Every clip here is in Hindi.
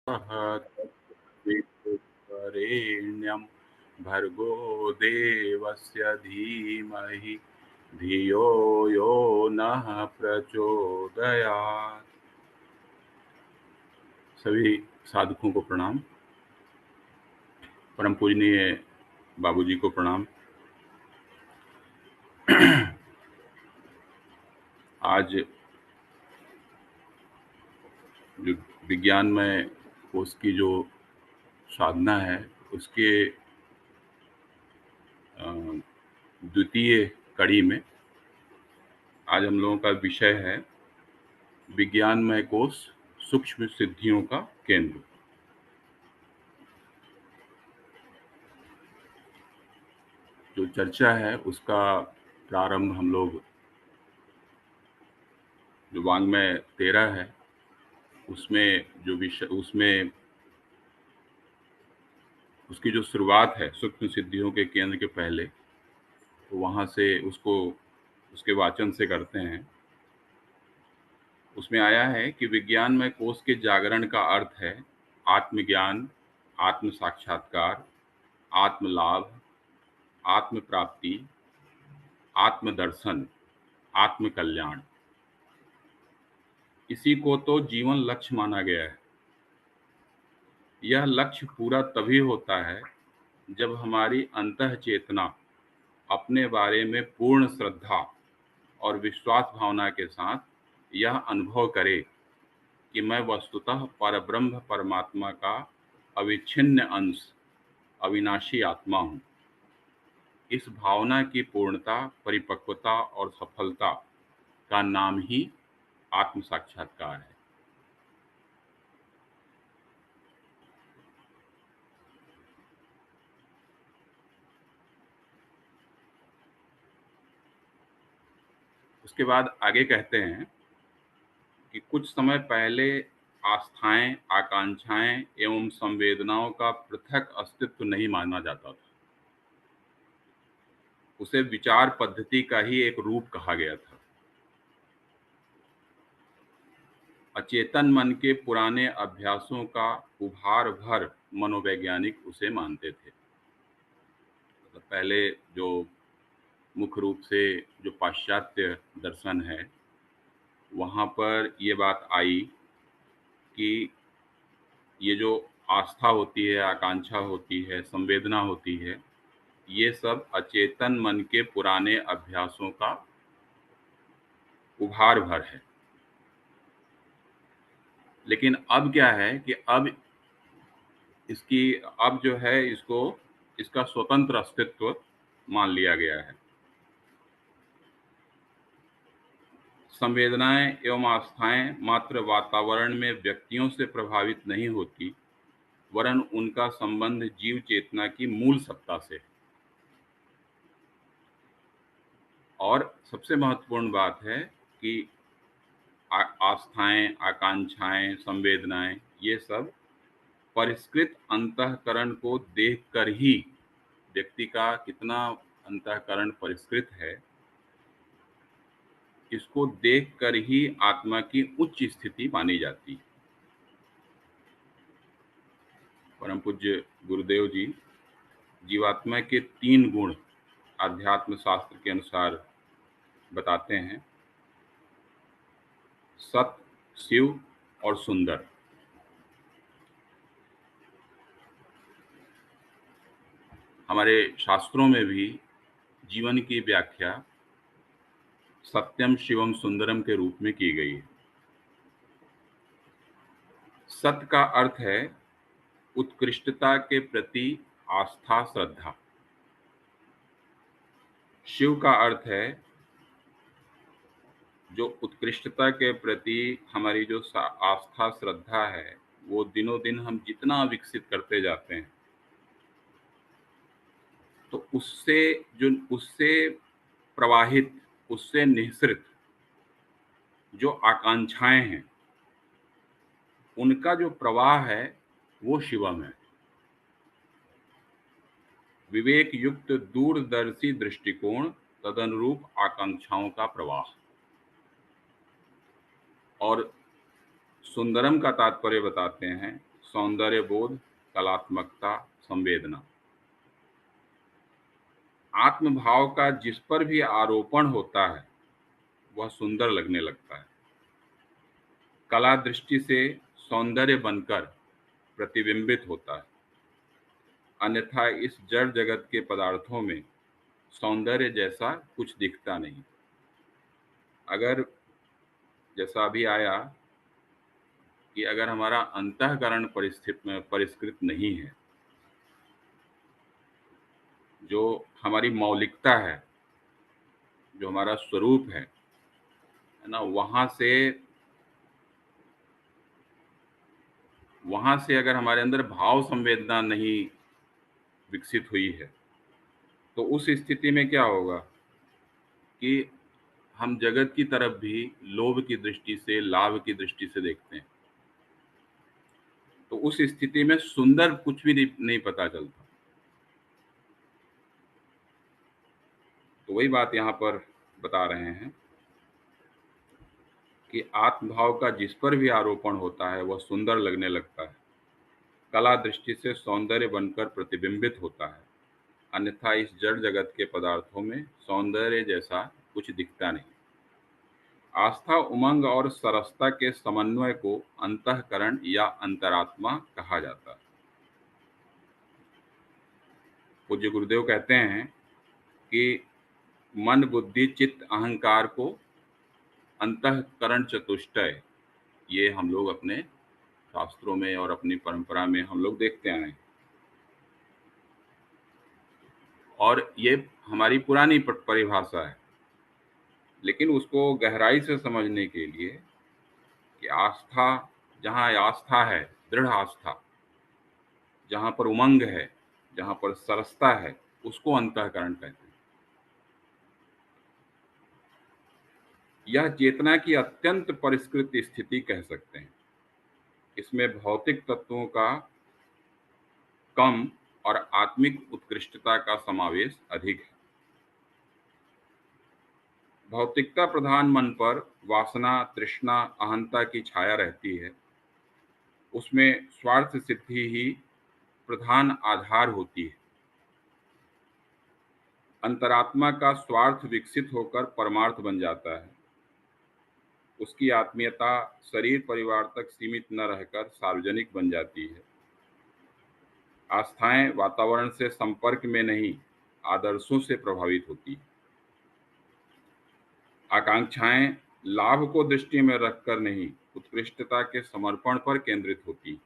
तत्सवितुर्वरेण्यं भर्गो देवस्य धीमहि धियो यो नः प्रचोदयात्। सभी साधकों को प्रणाम। परम पूजनीय बाबूजी को प्रणाम। आज जो विज्ञान में उसकी जो साधना है उसके द्वितीय कड़ी में आज हम लोगों का विषय है विज्ञानमय कोश सूक्ष्म सिद्धियों का केंद्र। जो चर्चा है उसका प्रारंभ हम लोग जो वाङ्मय 13 है उसमें जो विषय उसमें उसकी जो शुरुआत है सूक्ष्म सिद्धियों के केंद्र के पहले, तो वहाँ से उसको उसके वाचन से करते हैं। उसमें आया है कि विज्ञानमय कोश के जागरण का अर्थ है आत्मज्ञान, आत्म साक्षात्कार, आत्म लाभ, आत्म प्राप्ति, आत्मदर्शन, आत्म कल्याण। इसी को तो जीवन लक्ष्य माना गया है। यह लक्ष्य पूरा तभी होता है जब हमारी अंतः चेतना अपने बारे में पूर्ण श्रद्धा और विश्वास भावना के साथ यह अनुभव करे कि मैं वस्तुतः परब्रह्म परमात्मा का अविच्छिन्न अंश, अविनाशी आत्मा हूँ। इस भावना की पूर्णता, परिपक्वता और सफलता का नाम ही आत्म साक्षात्कार है। उसके बाद आगे कहते हैं कि कुछ समय पहले आस्थाएं, आकांक्षाएं एवं संवेदनाओं का पृथक अस्तित्व नहीं माना जाता था। उसे विचार पद्धति का ही एक रूप कहा गया था। अचेतन मन के पुराने अभ्यासों का उभार भर मनोवैज्ञानिक उसे मानते थे। तो पहले जो मुख्य रूप से जो पाश्चात्य दर्शन है वहाँ पर ये बात आई कि ये जो आस्था होती है, आकांक्षा होती है, संवेदना होती है, ये सब अचेतन मन के पुराने अभ्यासों का उभार भर है। लेकिन अब क्या है कि अब जो है इसका स्वतंत्र अस्तित्व मान लिया गया है। संवेदनाएं एवं आस्थाएं मात्र वातावरण में व्यक्तियों से प्रभावित नहीं होती, वरन उनका संबंध जीव चेतना की मूल सत्ता से है। और सबसे महत्वपूर्ण बात है कि आस्थाएं, आकांक्षाएं, संवेदनाएं ये सब परिष्कृत अंतःकरण को देखकर ही, व्यक्ति का कितना अंतःकरण परिष्कृत है इसको देखकर ही आत्मा की उच्च स्थिति मानी जाती है। परम पूज्य गुरुदेव जी जीवात्मा के 3 गुण आध्यात्म शास्त्र के अनुसार बताते हैं, सत, शिव और सुंदर। हमारे शास्त्रों में भी जीवन की व्याख्या सत्यम शिवम सुंदरम के रूप में की गई है। सत्य का अर्थ है उत्कृष्टता के प्रति आस्था, श्रद्धा। शिव का अर्थ है जो उत्कृष्टता के प्रति हमारी जो आस्था, श्रद्धा है वो दिनों दिन हम जितना विकसित करते जाते हैं तो उससे प्रवाहित, उससे निःसृत जो आकांक्षाएं हैं उनका जो प्रवाह है वो शिवम है। विवेक युक्त दूरदर्शी दृष्टिकोण, तदनुरूप आकांक्षाओं का प्रवाह। और सुंदरम का तात्पर्य बताते हैं, सौंदर्य बोध, कलात्मकता, संवेदना। आत्मभाव का जिस पर भी आरोपण होता है वह सुंदर लगने लगता है। कला दृष्टि से सौंदर्य बनकर प्रतिबिंबित होता है, अन्यथा इस जड़ जगत के पदार्थों में सौंदर्य जैसा कुछ दिखता नहीं। अगर जैसा अभी आया कि अगर हमारा अंतःकरण परिष्कृत नहीं है, जो हमारी मौलिकता है, जो हमारा स्वरूप है ना, वहां से अगर हमारे अंदर भाव संवेदना नहीं विकसित हुई है, तो उस स्थिति में क्या होगा कि हम जगत की तरफ भी लोभ की दृष्टि से, लाभ की दृष्टि से देखते हैं। तो उस स्थिति में सुंदर कुछ भी नहीं पता चलता। तो वही बात यहाँ पर बता रहे हैं कि आत्मभाव का जिस पर भी आरोपण होता है वह सुंदर लगने लगता है, कला दृष्टि से सौंदर्य बनकर प्रतिबिंबित होता है, अन्यथा इस जड़ जगत के पदार्थों में सौंदर्य जैसा कुछ दिखता नहीं। आस्था, उमंग और सरसता के समन्वय को अंतःकरण या अंतरात्मा कहा जाता है। पूज्य गुरुदेव कहते हैं कि मन, बुद्धि, चित्त, अहंकार को अंतःकरण चतुष्टय, ये हम लोग अपने शास्त्रों में और अपनी परंपरा में हम लोग देखते आए हैं। और ये हमारी पुरानी परिभाषा है, लेकिन उसको गहराई से समझने के लिए कि आस्था, जहाँ आस्था है, दृढ़ आस्था, जहाँ पर उमंग है, जहाँ पर सरसता है, उसको अंतःकरण कहते हैं। यह चेतना की अत्यंत परिष्कृत स्थिति कह सकते हैं। इसमें भौतिक तत्वों का कम और आत्मिक उत्कृष्टता का समावेश अधिक है। भौतिकता प्रधान मन पर वासना, तृष्णा, अहंता की छाया रहती है। उसमें स्वार्थ सिद्धि ही प्रधान आधार होती है। अंतरात्मा का स्वार्थ विकसित होकर परमार्थ बन जाता है। उसकी आत्मीयता शरीर परिवार तक सीमित न रहकर सार्वजनिक बन जाती है। आस्थाएं वातावरण से संपर्क में नहीं, आदर्शों से प्रभावित होती है। आकांक्षाएं लाभ को दृष्टि में रखकर नहीं, उत्कृष्टता के समर्पण पर केंद्रित होती है।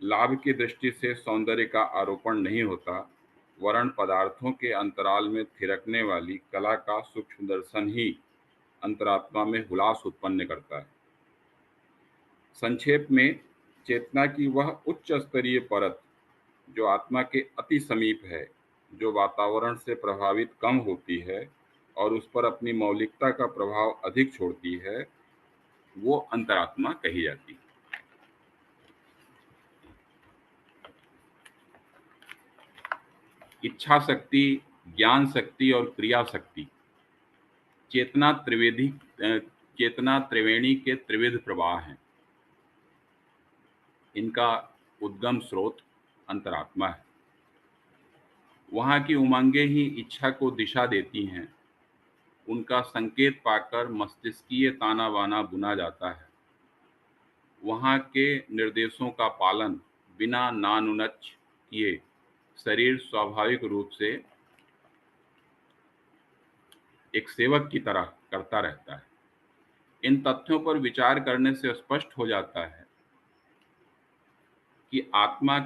लाभ की दृष्टि से सौंदर्य का आरोपण नहीं होता, वरन पदार्थों के अंतराल में थिरकने वाली कला का सूक्ष्म दर्शन ही अंतरात्मा में हुलास उत्पन्न करता है। संक्षेप में, चेतना की वह उच्च स्तरीय परत जो आत्मा के अति समीप है, जो वातावरण से प्रभावित कम होती है और उस पर अपनी मौलिकता का प्रभाव अधिक छोड़ती है, वो अंतरात्मा कही जाती है। इच्छा शक्ति, ज्ञान शक्ति और क्रिया शक्ति चेतना चेतना त्रिवेणी के त्रिविध प्रवाह हैं। इनका उद्गम स्रोत अंतरात्मा है। वहाँ की उमंगें ही इच्छा को दिशा देती हैं। उनका संकेत पाकर मस्तिष्कीय ताना बाना बुना जाता है। वहाँ के निर्देशों का पालन बिना नानुनच किए शरीर स्वाभाविक रूप से एक सेवक की तरह करता रहता है। इन तथ्यों पर विचार करने से स्पष्ट हो जाता है कि आत्मा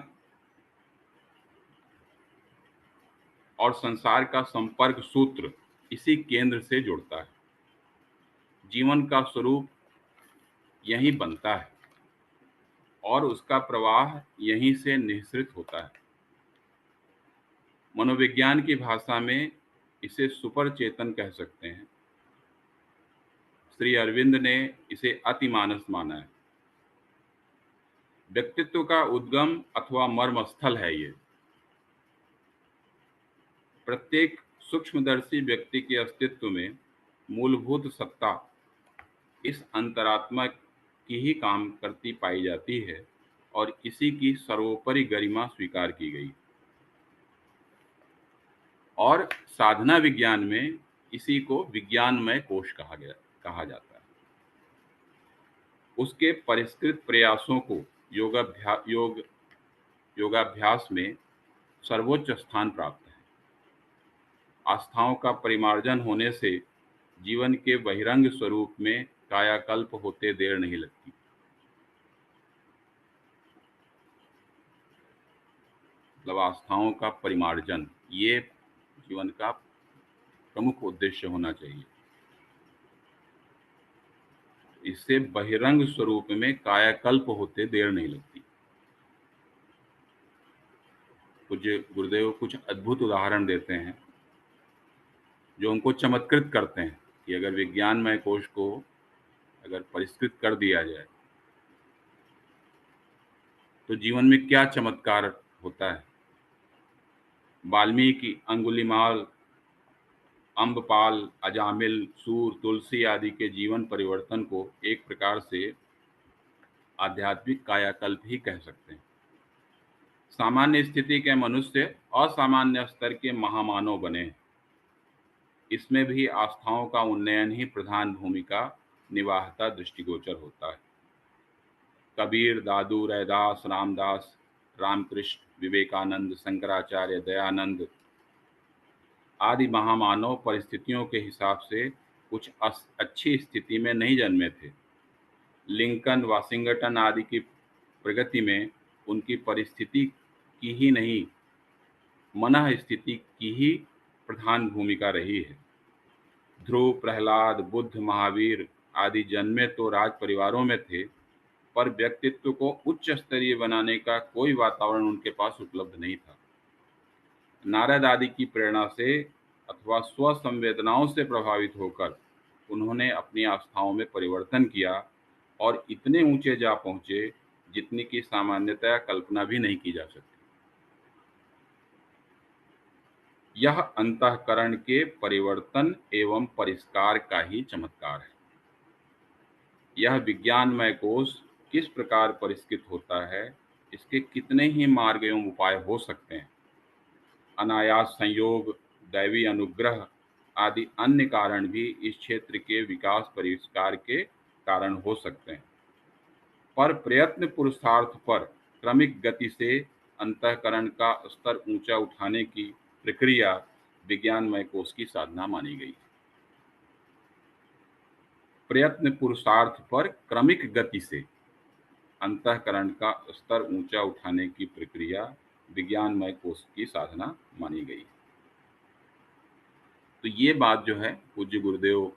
और संसार का संपर्क सूत्र इसी केंद्र से जुड़ता है। जीवन का स्वरूप यहीं बनता है और उसका प्रवाह यहीं से निःसृत होता है। मनोविज्ञान की भाषा में इसे सुपर चेतन कह सकते हैं। श्री अरविंद ने इसे अतिमानस माना है। व्यक्तित्व का उद्गम अथवा मर्मस्थल है ये। प्रत्येक सूक्ष्मदर्शी व्यक्ति के अस्तित्व में मूलभूत सत्ता इस अंतरात्मा की ही काम करती पाई जाती है, और इसी की सर्वोपरि गरिमा स्वीकार की गई। और साधना विज्ञान में इसी को विज्ञानमय कोश कहा जाता है। उसके परिष्कृत प्रयासों को योगाभ्यास में सर्वोच्च स्थान प्राप्त है। आस्थाओं का परिमार्जन होने से जीवन के बहिरंग स्वरूप में कायाकल्प होते देर नहीं लगती। मतलब आस्थाओं का परिमार्जन ये जीवन का प्रमुख उद्देश्य होना चाहिए। इससे बहिरंग स्वरूप में कायाकल्प होते देर नहीं लगती। पूज्य गुरुदेव कुछ अद्भुत उदाहरण देते हैं जो उनको चमत्कृत करते हैं कि अगर विज्ञानमय कोश को अगर परिष्कृत कर दिया जाए तो जीवन में क्या चमत्कार होता है। वाल्मीकि, अंगुलीमाल, अम्बपाल, अजामिल, सूर, तुलसी आदि के जीवन परिवर्तन को एक प्रकार से आध्यात्मिक कायाकल्प ही कह सकते हैं। सामान्य स्थिति के मनुष्य असामान्य स्तर के महामानव बने। इसमें भी आस्थाओं का उन्नयन ही प्रधान भूमिका निभाता दृष्टिगोचर होता है। कबीर, दादू, रैदास, रामदास, रामकृष्ण, विवेकानंद, शंकराचार्य, दयानंद आदि महामानव परिस्थितियों के हिसाब से कुछ अच्छी स्थिति में नहीं जन्मे थे। लिंकन, वाशिंगटन आदि की प्रगति में उनकी परिस्थिति की ही नहीं, मनः स्थिति की ही प्रधान भूमिका रही है। ध्रुव, प्रहलाद, बुद्ध, महावीर आदि जन्मे तो राज परिवारों में थे, पर व्यक्तित्व को उच्च स्तरीय बनाने का कोई वातावरण उनके पास उपलब्ध नहीं था। नारद आदि की प्रेरणा से अथवा स्व संवेदनाओं से प्रभावित होकर उन्होंने अपनी आस्थाओं में परिवर्तन किया और इतने ऊंचे जा पहुंचे जितनी की सामान्यतया कल्पना भी नहीं की जा सकती। यह अंतःकरण के परिवर्तन एवं परिष्कार का ही चमत्कार है। यह विज्ञानमय कोश किस प्रकार परिष्कृत होता है, इसके कितने ही मार्ग एवं उपाय हो सकते हैं। अनायास संयोग, दैवी अनुग्रह आदि अन्य कारण भी इस क्षेत्र के विकास परिष्कार के कारण हो सकते हैं, पर प्रयत्न पुरुषार्थ पर क्रमिक गति से अंतःकरण का स्तर ऊंचा उठाने की प्रक्रिया विज्ञानमय कोश की साधना मानी गई है। प्रयत्न पुरुषार्थ पर क्रमिक गति से अंतःकरण का स्तर ऊंचा उठाने की प्रक्रिया विज्ञानमय कोश की साधना मानी गई है। तो ये बात जो है पूज्य गुरुदेव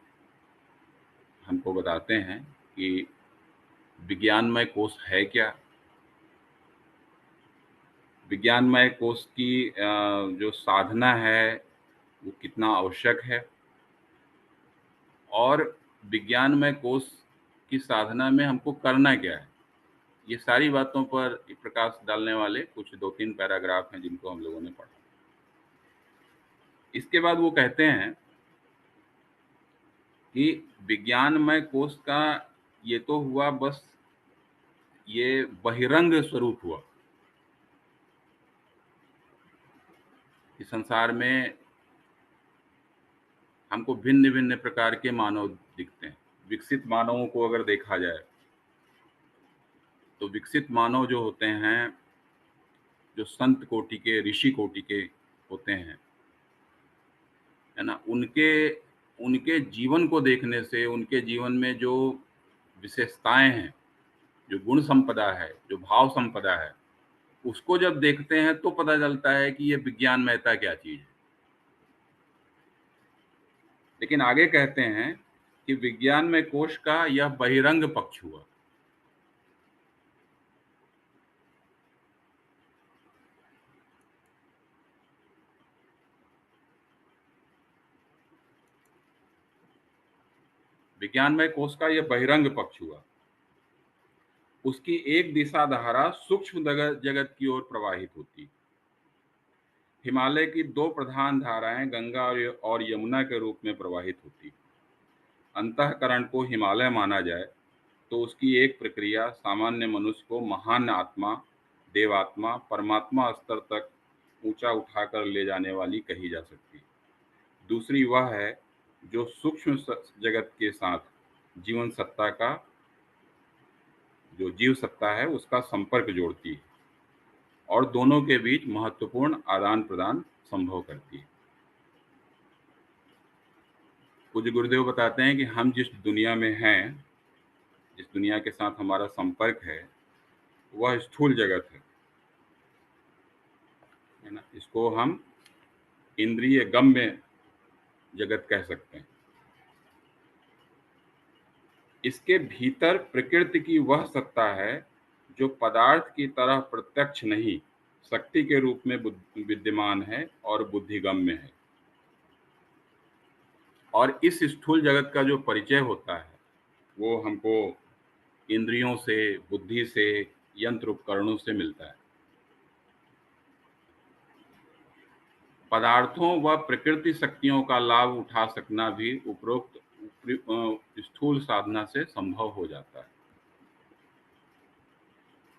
हमको बताते हैं कि विज्ञानमय कोश है क्या, विज्ञानमय कोश की जो साधना है वो कितना आवश्यक है, और विज्ञानमय कोश की साधना में हमको करना क्या है। ये सारी बातों पर प्रकाश डालने वाले कुछ 2-3 पैराग्राफ हैं जिनको हम लोगों ने पढ़ा। इसके बाद वो कहते हैं कि विज्ञानमय कोश का ये तो हुआ, बस ये बहिरंग स्वरूप हुआ कि संसार में हमको भिन्न भिन्न प्रकार के मानव दिखते हैं। विकसित मानवों को अगर देखा जाए तो विकसित मानव जो होते हैं, जो संत कोटि के, ऋषि कोटि के होते हैं, है ना, उनके उनके जीवन को देखने से उनके जीवन में जो विशेषताएं हैं, जो गुण संपदा है, जो भाव संपदा है, उसको जब देखते हैं तो पता चलता है कि ये विज्ञानमयता क्या चीज है। लेकिन आगे कहते हैं कि विज्ञानमय कोश का यह बहिरंग पक्ष हुआ। विज्ञानमय कोश का यह बहिरंग पक्ष हुआ। उसकी एक दिशा धारा सूक्ष्म जगत की ओर प्रवाहित होती। हिमालय की 2 प्रधान धाराएं गंगा और यमुना के रूप में प्रवाहित होती। अंतःकरण को हिमालय माना जाए तो उसकी एक प्रक्रिया सामान्य मनुष्य को महान आत्मा, देवात्मा, परमात्मा स्तर तक ऊंचा उठाकर ले जाने वाली कही जा सकती है। दूसरी वह है जो सूक्ष्म जगत के साथ जीवन सत्ता का, जो जीव सत्ता है उसका संपर्क जोड़ती है और दोनों के बीच महत्वपूर्ण आदान प्रदान संभव करती है। पूज्य गुरुदेव बताते हैं कि हम जिस दुनिया में हैं, जिस दुनिया के साथ हमारा संपर्क है, वह स्थूल जगत है ना। इसको हम इंद्रिय गम्य जगत कह सकते हैं। इसके भीतर प्रकृति की वह सत्ता है जो पदार्थ की तरह प्रत्यक्ष नहीं, शक्ति के रूप में विद्यमान है और बुद्धिगम्य है। और इस स्थूल जगत का जो परिचय होता है वो हमको इंद्रियों से, बुद्धि से, यंत्र उपकरणों से मिलता है। पदार्थों व प्रकृति शक्तियों का लाभ उठा सकना भी उपरोक्त स्थूल साधना से संभव हो जाता है।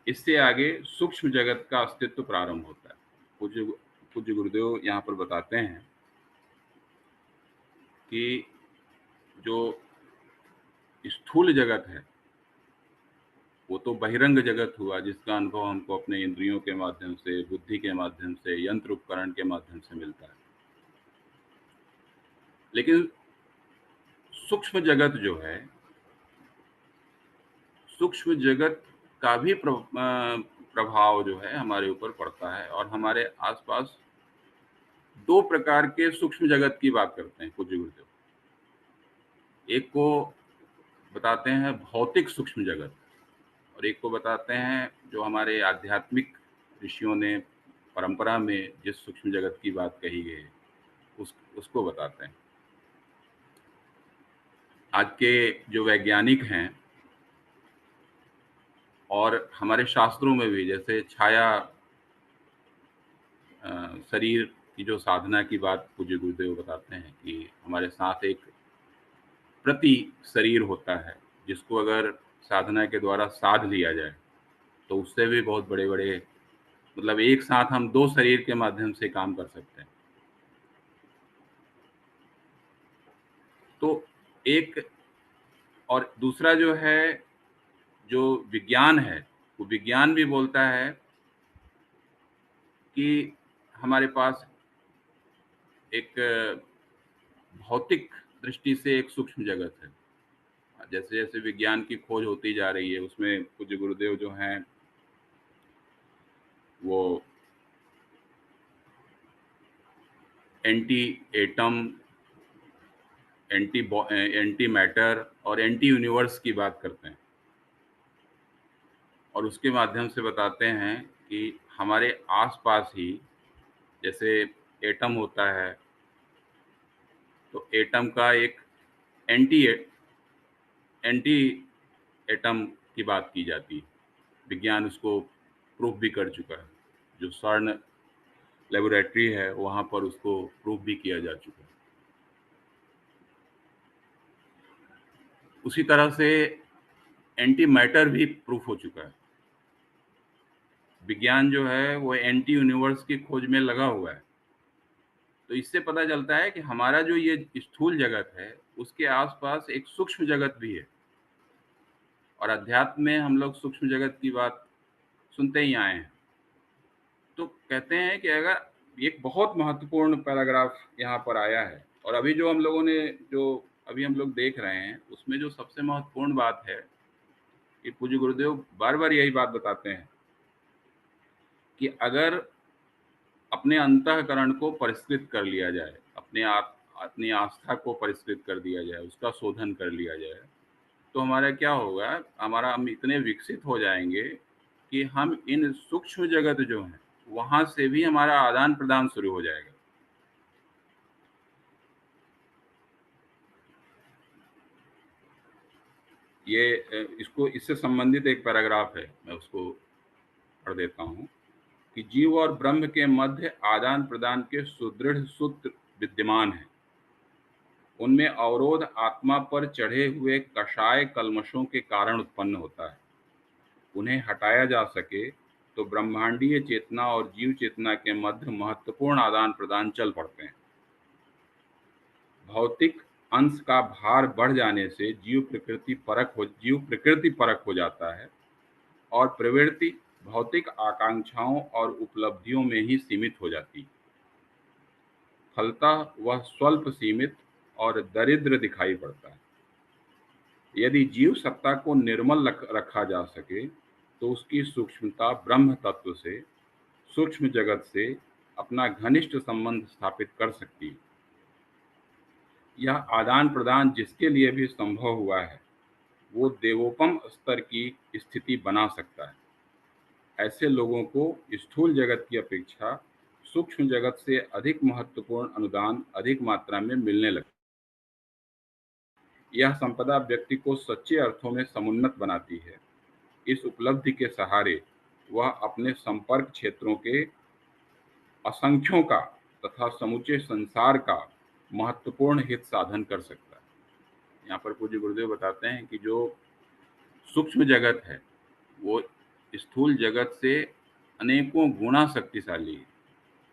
इससे आगे सूक्ष्म जगत का अस्तित्व प्रारंभ होता है। पूज्य गुरुदेव यहाँ पर बताते हैं कि जो स्थूल जगत है वो तो बहिरंग जगत हुआ, जिसका अनुभव हमको अपने इंद्रियों के माध्यम से, बुद्धि के माध्यम से, यंत्र उपकरण के माध्यम से मिलता है। लेकिन सूक्ष्म जगत जो है, सूक्ष्म जगत का भी प्रभाव जो है हमारे ऊपर पड़ता है। और हमारे आसपास दो प्रकार के सूक्ष्म जगत की बात करते हैं पूज्य गुरुदेव। एक को बताते हैं भौतिक सूक्ष्म जगत, और एक को बताते हैं जो हमारे आध्यात्मिक ऋषियों ने परंपरा में जिस सूक्ष्म जगत की बात कही है उसको बताते हैं। आज के जो वैज्ञानिक हैं और हमारे शास्त्रों में भी, जैसे छाया शरीर की जो साधना की बात पूज्य गुरुदेव बताते हैं कि हमारे साथ एक प्रति शरीर होता है, जिसको अगर साधना के द्वारा साध लिया जाए तो उससे भी बहुत बड़े बड़े, मतलब एक साथ हम दो शरीर के माध्यम से काम कर सकते हैं। तो एक, और दूसरा जो है, जो विज्ञान है, वो विज्ञान भी बोलता है कि हमारे पास एक भौतिक दृष्टि से एक सूक्ष्म जगत है। जैसे जैसे विज्ञान की खोज होती जा रही है उसमें पूज्य गुरुदेव जो हैं वो एंटी एटम, एंटी मैटर और एंटी यूनिवर्स की बात करते हैं, और उसके माध्यम से बताते हैं कि हमारे आसपास ही जैसे एटम होता है, तो एटम का एक एंटी एंटी एटम की बात की जाती है। विज्ञान उसको प्रूफ भी कर चुका है। जो CERN लेबोरेटरी है वहाँ पर उसको प्रूफ भी किया जा चुका है। उसी तरह से एंटी मैटर भी प्रूफ हो चुका है। विज्ञान जो है वो एंटी यूनिवर्स की खोज में लगा हुआ है। तो इससे पता चलता है कि हमारा जो ये स्थूल जगत है उसके आसपास एक सूक्ष्म जगत भी है। और अध्यात्म में हम लोग सूक्ष्म जगत की बात सुनते ही आए हैं। तो कहते हैं कि अगर एक बहुत महत्वपूर्ण पैराग्राफ यहाँ पर आया है, और अभी जो हम लोगों ने, जो अभी हम लोग देख रहे हैं उसमें जो सबसे महत्वपूर्ण बात है कि पूज्य गुरुदेव बार बार यही बात बताते हैं कि अगर अपने अंतःकरण को परिष्कृत कर लिया जाए, अपनी आस्था को परिष्कृत कर दिया जाए, उसका शोधन कर लिया जाए, तो हमारा क्या होगा, हम इतने विकसित हो जाएंगे कि हम इन सूक्ष्म जगत जो है वहां से भी हमारा आदान प्रदान शुरू हो जाएगा। ये इसको, इससे संबंधित एक पैराग्राफ है, मैं उसको पढ़ देता हूँ कि जीव और ब्रह्म के मध्य आदान प्रदान के सुदृढ़ सूत्र विद्यमान है। उनमें अवरोध आत्मा पर चढ़े हुए कषाय कल्मषों के कारण उत्पन्न होता है। उन्हें हटाया जा सके तो ब्रह्मांडीय चेतना और जीव चेतना के मध्य महत्वपूर्ण आदान प्रदान चल पड़ते हैं। भौतिक अंश का भार बढ़ जाने से जीव प्रकृति परक हो जाता है और प्रवृत्ति भौतिक आकांक्षाओं और उपलब्धियों में ही सीमित हो जाती है। फलतः वह स्वल्प सीमित और दरिद्र दिखाई पड़ता है। यदि जीव सत्ता को निर्मल रखा जा सके तो उसकी सूक्ष्मता ब्रह्म तत्व से, सूक्ष्म जगत से अपना घनिष्ठ संबंध स्थापित कर सकती है। यह आदान प्रदान जिसके लिए भी संभव हुआ है वो देवोपम स्तर की स्थिति बना सकता है। ऐसे लोगों को स्थूल जगत की अपेक्षा सूक्ष्म जगत से अधिक महत्वपूर्ण अनुदान अधिक मात्रा में मिलने लगता है। यह संपदा व्यक्ति को सच्चे अर्थों में समुन्नत बनाती है। इस उपलब्धि के सहारे वह अपने संपर्क क्षेत्रों के असंख्यों का तथा समूचे संसार का महत्वपूर्ण हित साधन कर सकता है। यहाँ पर पूज्य गुरुदेव बताते हैं कि जो सूक्ष्म जगत है वो स्थूल जगत से अनेकों गुना शक्तिशाली है।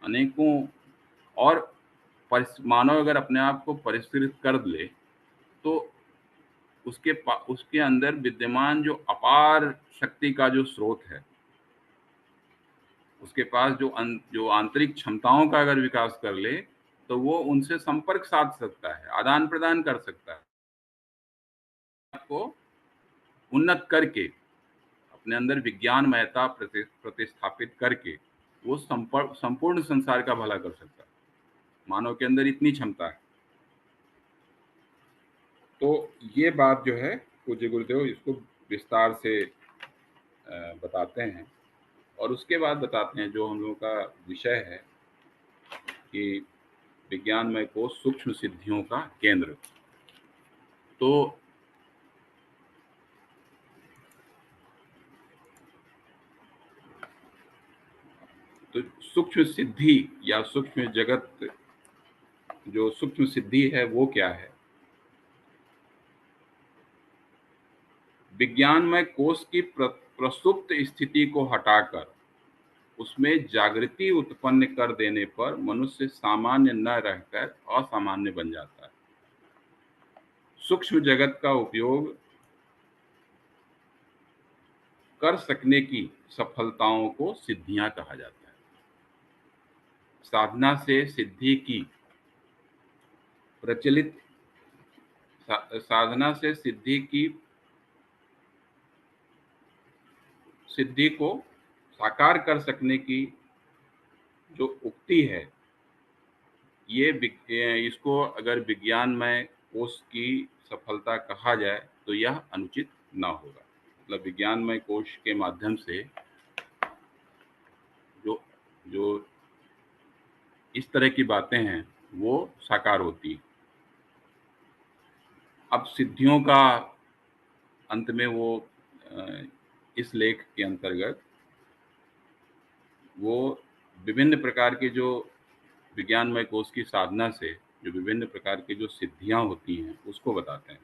अनेकों और मानव अगर अपने आप को परिष्कृत कर ले तो उसके अंदर विद्यमान जो अपार शक्ति का जो स्रोत है, उसके पास जो आंतरिक क्षमताओं का अगर विकास कर ले तो वो उनसे संपर्क साध सकता है, आदान प्रदान कर सकता है। आपको उन्नत करके अपने अंदर विज्ञानमयता प्रतिस्थापित करके वो संपूर्ण संसार का भला कर सकता है। मानव के अंदर इतनी क्षमता है। तो ये बात जो है पूज्य गुरुदेव इसको विस्तार से बताते हैं और उसके बाद बताते हैं जो हम लोगों का विषय है कि विज्ञानमय कोश सूक्ष्म सिद्धियों का केंद्र। तो सूक्ष्म सिद्धि या सूक्ष्म जगत, जो सूक्ष्म सिद्धि है वो क्या है? विज्ञानमय कोश की प्रसुप्त स्थिति को हटाकर उसमें जागृति उत्पन्न कर देने पर मनुष्य सामान्य न रहकर असामान्य बन जाता है। सूक्ष्म जगत का उपयोग कर सकने की सफलताओं को सिद्धियां कहा जाता है। साधना से सिद्धि की प्रचलित साधना से सिद्धि को साकार कर सकने की जो उक्ति है, इसको अगर विज्ञानमय कोश की सफलता कहा जाए तो यह अनुचित ना होगा। मतलब विज्ञानमय कोश के माध्यम से जो जो इस तरह की बातें हैं वो साकार होती। अब सिद्धियों का अंत में वो इस लेख के अंतर्गत वो विभिन्न प्रकार के जो विज्ञानमय कोश की साधना से जो विभिन्न प्रकार की जो सिद्धियां होती हैं उसको बताते हैं।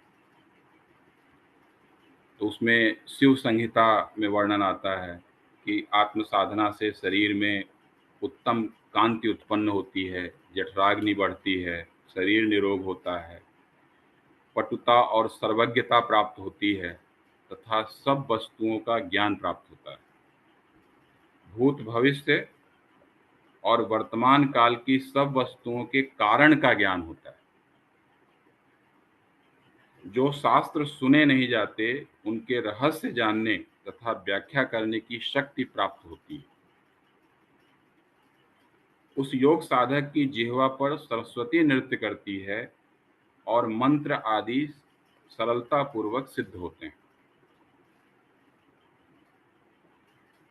तो उसमें शिव संहिता में वर्णन आता है कि आत्म साधना से शरीर में उत्तम कांति उत्पन्न होती है, जठराग्नि बढ़ती है, शरीर निरोग होता है, पटुता और सर्वज्ञता प्राप्त होती है तथा सब वस्तुओं का ज्ञान प्राप्त होता है। भूत भविष्य और वर्तमान काल की सब वस्तुओं के कारण का ज्ञान होता है। जो शास्त्र सुने नहीं जाते उनके रहस्य जानने तथा व्याख्या करने की शक्ति प्राप्त होती है। उस योग साधक की जिह्वा पर सरस्वती नृत्य करती है और मंत्र आदि सरलता पूर्वक सिद्ध होते हैं।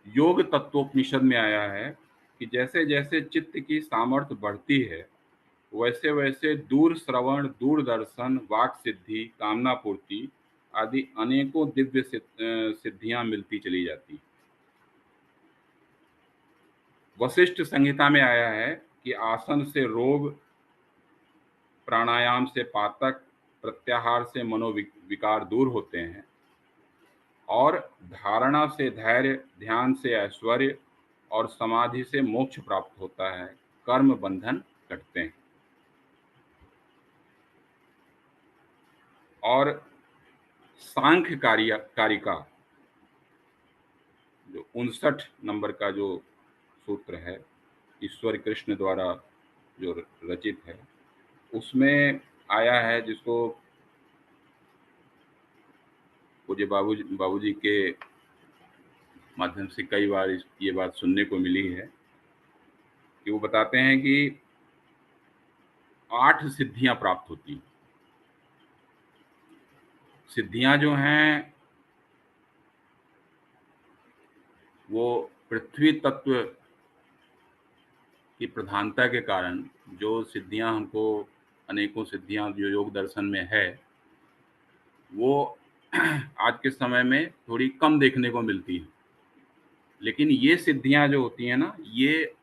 योग तत्वोपनिषद में आया है कि जैसे जैसे चित्त की सामर्थ्य बढ़ती है वैसे वैसे दूर श्रवण, दूरदर्शन, वाक सिद्धि, कामना पूर्ति आदि अनेकों दिव्य सिद्धियां मिलती चली जाती। वशिष्ठ संहिता में आया है कि आसन से रोग प्राणायाम से पातक, प्रत्याहार से मनोविकार दूर होते हैं और धारणा से धैर्य, ध्यान से ऐश्वर्य और समाधि से मोक्ष प्राप्त होता है। कर्म बंधन कटते हैं। और सांख्य कारिका जो 59 नंबर का जो सूत्र है, ईश्वर कृष्ण द्वारा जो रचित है, उसमें आया है, जिसको पूज्य बाबूजी के माध्यम से कई बार ये बात सुनने को मिली है कि वो बताते हैं कि 8 सिद्धियां प्राप्त होती हैं। सिद्धियां जो हैं वो पृथ्वी तत्व की प्रधानता के कारण जो सिद्धियां हमको, अनेकों सिद्धियां जो योग दर्शन में है, वो आज के समय में थोड़ी कम देखने को मिलती है। लेकिन ये सिद्धियां जो होती हैं ना, ये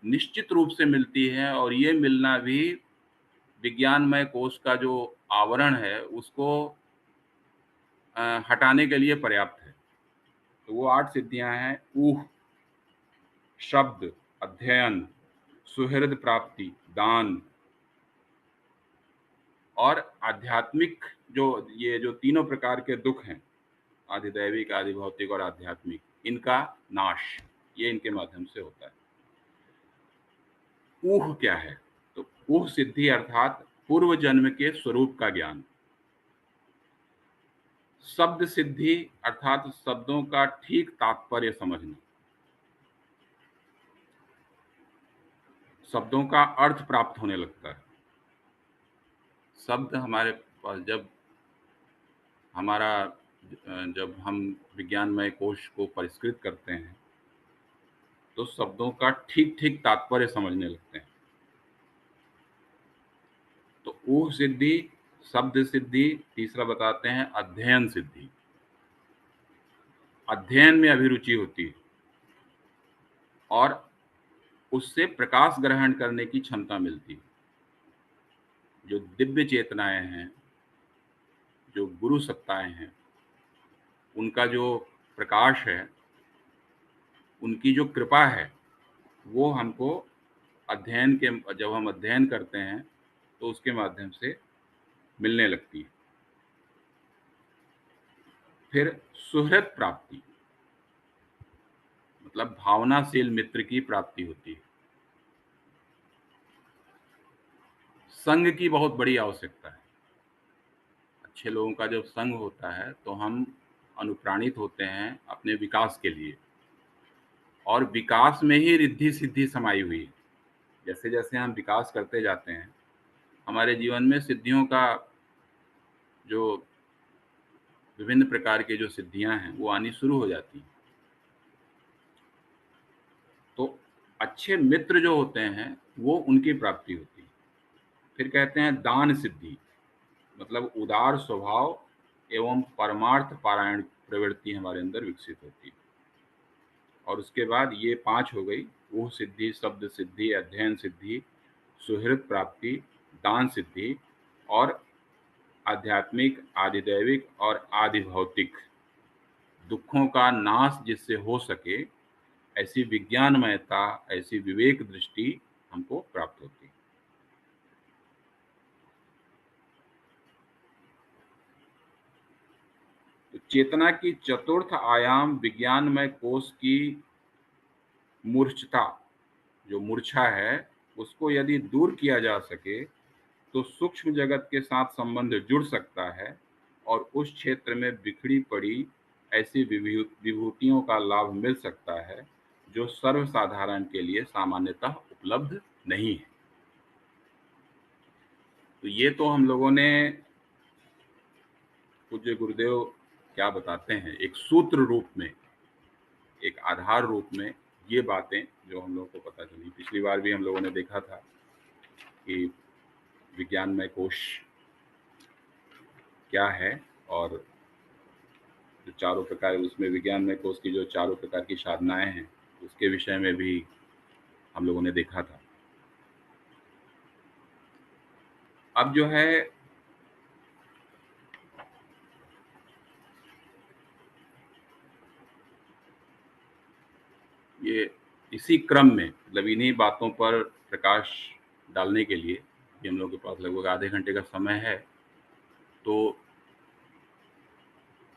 निश्चित रूप से मिलती है, और ये मिलना भी विज्ञानमय कोश का जो आवरण है उसको हटाने के लिए पर्याप्त है। तो वो 8 सिद्धियां हैं: ऊह, शब्द, अध्ययन, सुहृद प्राप्ति, दान और आध्यात्मिक। जो ये जो तीनों प्रकार के दुख हैं, आधिदैविक, आधि भौतिक और आध्यात्मिक, इनका नाश ये इनके माध्यम से होता है। ऊह क्या है? तो ऊह सिद्धि अर्थात पूर्व जन्म के स्वरूप का ज्ञान। शब्द सिद्धि अर्थात शब्दों का ठीक तात्पर्य समझना, शब्दों का अर्थ प्राप्त होने लगता है। शब्द हमारे पास जब हम विज्ञानमय कोश को परिष्कृत करते हैं तो शब्दों का ठीक ठीक तात्पर्य समझने लगते हैं। तो ऊह सिद्धि, शब्द सिद्धि, तीसरा बताते हैं अध्ययन सिद्धि। अध्ययन में अभिरुचि होती है और उससे प्रकाश ग्रहण करने की क्षमता मिलती है। जो दिव्य चेतनाएं हैं, जो गुरु सत्ताएं हैं, उनका जो प्रकाश है, उनकी जो कृपा है, वो हमको जब हम अध्ययन करते हैं तो उसके माध्यम से मिलने लगती है। फिर सुहृद प्राप्ति, मतलब भावनाशील मित्र की प्राप्ति होती है। संग की बहुत बड़ी आवश्यकता है। अच्छे लोगों का जब संग होता है तो हम अनुप्राणित होते हैं अपने विकास के लिए, और विकास में ही रिद्धि सिद्धि समाई हुई है। जैसे जैसे हम विकास करते जाते हैं, हमारे जीवन में सिद्धियों का जो विभिन्न प्रकार के जो सिद्धियां हैं वो आनी शुरू हो जाती हैं। तो अच्छे मित्र जो होते हैं वो उनकी प्राप्ति होती है। फिर कहते हैं दान सिद्धि, मतलब उदार स्वभाव एवं परमार्थ पारायण प्रवृत्ति हमारे अंदर विकसित होती है। और उसके बाद ये 5 हो गई: ऊह सिद्धि, शब्द सिद्धि, अध्ययन सिद्धि, सुहृद प्राप्ति, दान सिद्धि और आध्यात्मिक, आधिदैविक और आधि भौतिक। दुखों का नाश जिससे हो सके, ऐसी विज्ञानमयता, ऐसी विवेक दृष्टि हमको प्राप्त होती है। तो चेतना की चतुर्थ आयाम विज्ञानमय कोश की मूर्छता, जो मूर्छा है, उसको यदि दूर किया जा सके तो सूक्ष्म जगत के साथ संबंध जुड़ सकता है और उस क्षेत्र में बिखरी पड़ी ऐसी विभूतियों का लाभ मिल सकता है जो सर्वसाधारण के लिए सामान्यतः उपलब्ध नहीं है। तो ये तो हम लोगों ने, पूज्य गुरुदेव क्या बताते हैं, एक सूत्र रूप में, एक आधार रूप में ये बातें जो हम लोगों को पता चली। पिछली बार भी हम लोगों ने देखा था कि विज्ञानमय कोश क्या है, और जो चारों प्रकार, उसमें विज्ञानमय कोश की जो चारों प्रकार की साधनाएं हैं उसके विषय में भी हम लोगों ने देखा था। अब जो है ये इसी क्रम में, मतलब इन्हीं बातों पर प्रकाश डालने के लिए कि हम लोग के पास लगभग आधे घंटे का समय है, तो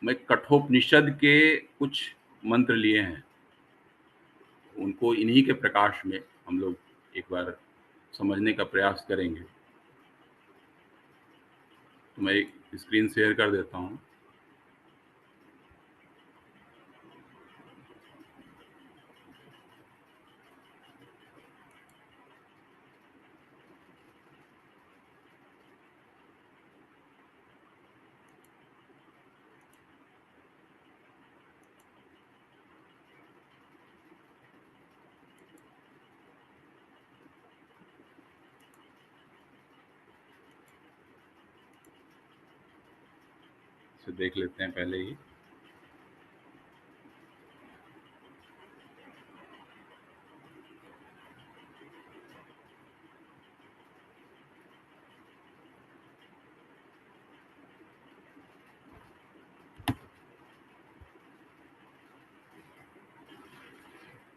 मैं कठोपनिषद के कुछ मंत्र लिए हैं, उनको इन्हीं के प्रकाश में हम लोग एक बार समझने का प्रयास करेंगे। तो मैं एक स्क्रीन शेयर कर देता हूँ। इसे देख लेते हैं पहले ही।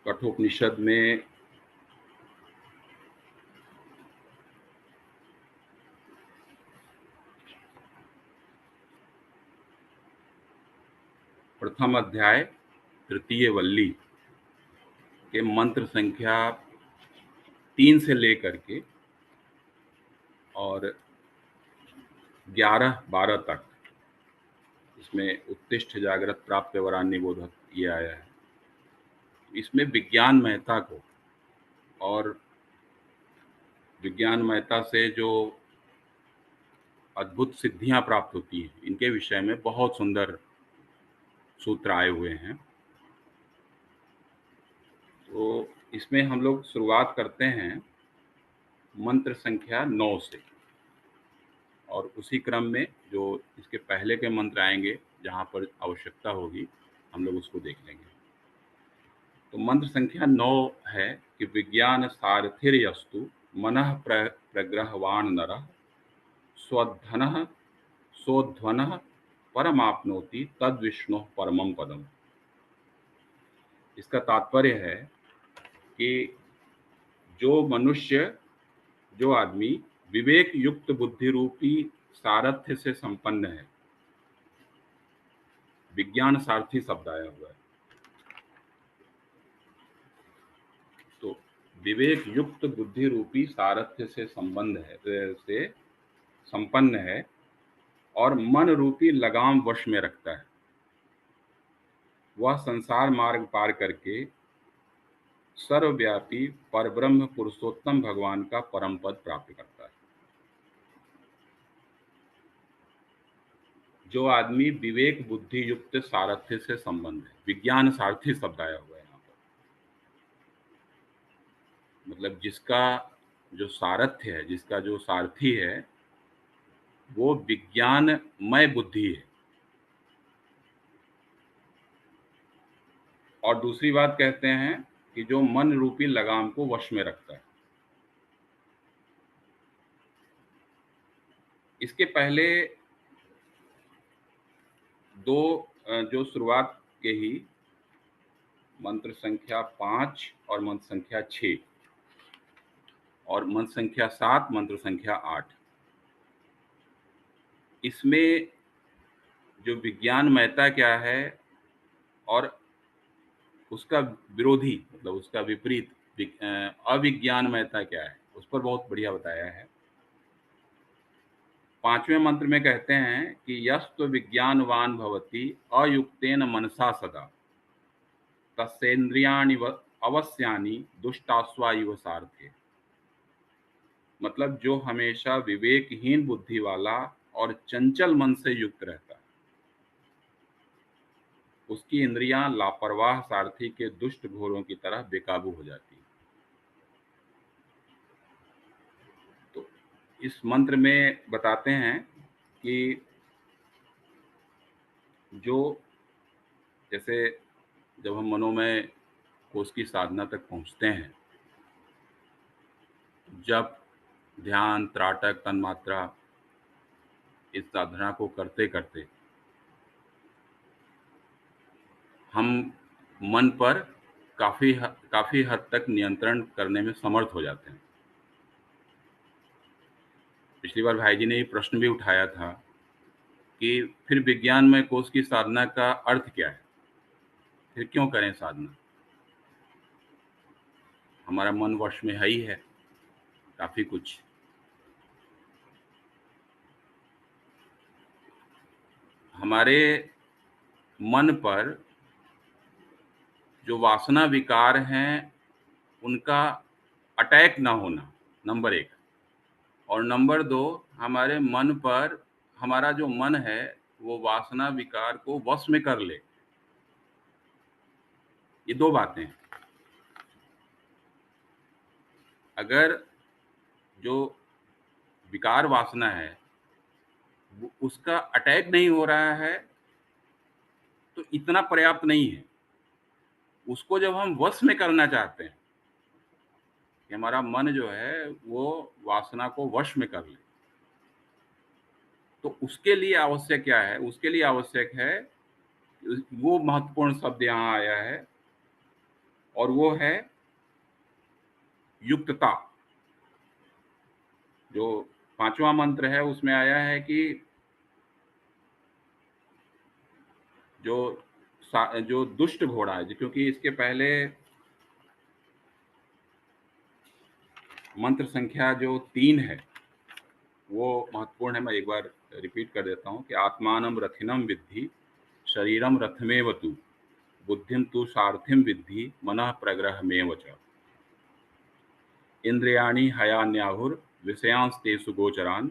कठोपनिषद में प्रथम अध्याय तृतीय वल्ली के मंत्र संख्या 3 से लेकर के और 11-12 तक, इसमें उत्तिष्ठ जागृत प्राप्य वरान्य बोधक ये आया है। इसमें विज्ञान महता को और विज्ञान महता से जो अद्भुत सिद्धियां प्राप्त होती हैं, इनके विषय में बहुत सुंदर सूत्र आए हुए हैं। तो इसमें हम लोग शुरुआत करते हैं मंत्र संख्या 9 से, और उसी क्रम में जो इसके पहले के मंत्र आएंगे जहाँ पर आवश्यकता होगी हम लोग उसको देख लेंगे। तो मंत्र संख्या 9 है कि विज्ञान सारथिर्यस्तु मनः प्रग्रहवाण नरः स्वधनः सोध्वनः परमाप्नोति तद विष्णु परमम पदम। इसका तात्पर्य है कि जो मनुष्य, जो आदमी विवेक युक्त बुद्धि रूपी सारथ्य से संपन्न है, विज्ञान सारथी शब्द आया हुआ है, तो विवेक युक्त बुद्धि रूपी सारथ्य से संबंध है, से संपन्न है और मन रूपी लगाम वश में रखता है, वह संसार मार्ग पार करके सर्वव्यापी परब्रह्म पुरुषोत्तम भगवान का परम पद प्राप्त करता है। जो आदमी विवेक बुद्धि युक्त सारथ्य से संबंध है, विज्ञान सारथी शब्द आया हुआ है यहाँ पर, मतलब जिसका जो सारथ्य है, जिसका जो सारथी है, वो विज्ञानमय बुद्धि है। और दूसरी बात कहते हैं कि जो मन रूपी लगाम को वश में रखता है। इसके पहले दो जो शुरुआत के ही मंत्र संख्या 5 और मंत्र संख्या 6 और मंत्र संख्या 7, मंत्र संख्या 8, इसमें जो विज्ञान महता क्या है और उसका विरोधी, मतलब उसका विपरीत अविज्ञान महता क्या है, उस पर बहुत बढ़िया बताया है। 5वें मंत्र में कहते हैं कि यस्तु विज्ञानवान भवति अयुक्तेन मनसा सदा तस्येन्द्रियाणि अवस्यानि दुष्टास्वा इव सारथे। मतलब जो हमेशा विवेकहीन बुद्धि वाला और चंचल मन से युक्त रहता है, उसकी इंद्रियां लापरवाह सारथी के दुष्ट घोड़ों की तरह बेकाबू हो जाती है। तो इस मंत्र में बताते हैं कि जो, जैसे जब हम मनोमय कोश की साधना तक पहुंचते हैं, जब ध्यान, त्राटक, तन्मात्रा इस साधना को करते करते हम मन पर काफ़ी हद तक नियंत्रण करने में समर्थ हो जाते हैं। पिछली बार भाई जी ने ये प्रश्न भी उठाया था कि फिर विज्ञानमय कोश की साधना का अर्थ क्या है? फिर क्यों करें साधना? हमारा मन वश में है ही है, काफ़ी कुछ। हमारे मन पर जो वासना विकार हैं, उनका अटैक ना होना, नंबर 1। और नंबर 2, हमारे मन पर हमारा जो मन है, वो वासना विकार को वश में कर ले। ये 2 बातें हैं। अगर जो विकार वासना है, वो उसका अटैक नहीं हो रहा है, तो इतना पर्याप्त नहीं है। उसको जब हम वश में करना चाहते हैं, कि हमारा मन जो है, वो वासना को वश में कर ले, तो उसके लिए आवश्यक क्या है? उसके लिए आवश्यक है, वो महत्वपूर्ण शब्द यहाँ आया है और वो है युक्तता। जो 5वां मंत्र है उसमें आया है कि जो दुष्ट घोड़ा है, क्योंकि इसके पहले मंत्र संख्या जो 3 है, वो महत्वपूर्ण है। मैं एक बार रिपीट कर देता हूँ कि आत्मानं रथिनं विद्धि, शरीरं रथमेव तु, बुद्धिं तु सारथिं विद्धि, मनः प्रग्रहमेव च। इंद्रियाणि हयान्याहुर विषयांस्तेषु गोचरान्,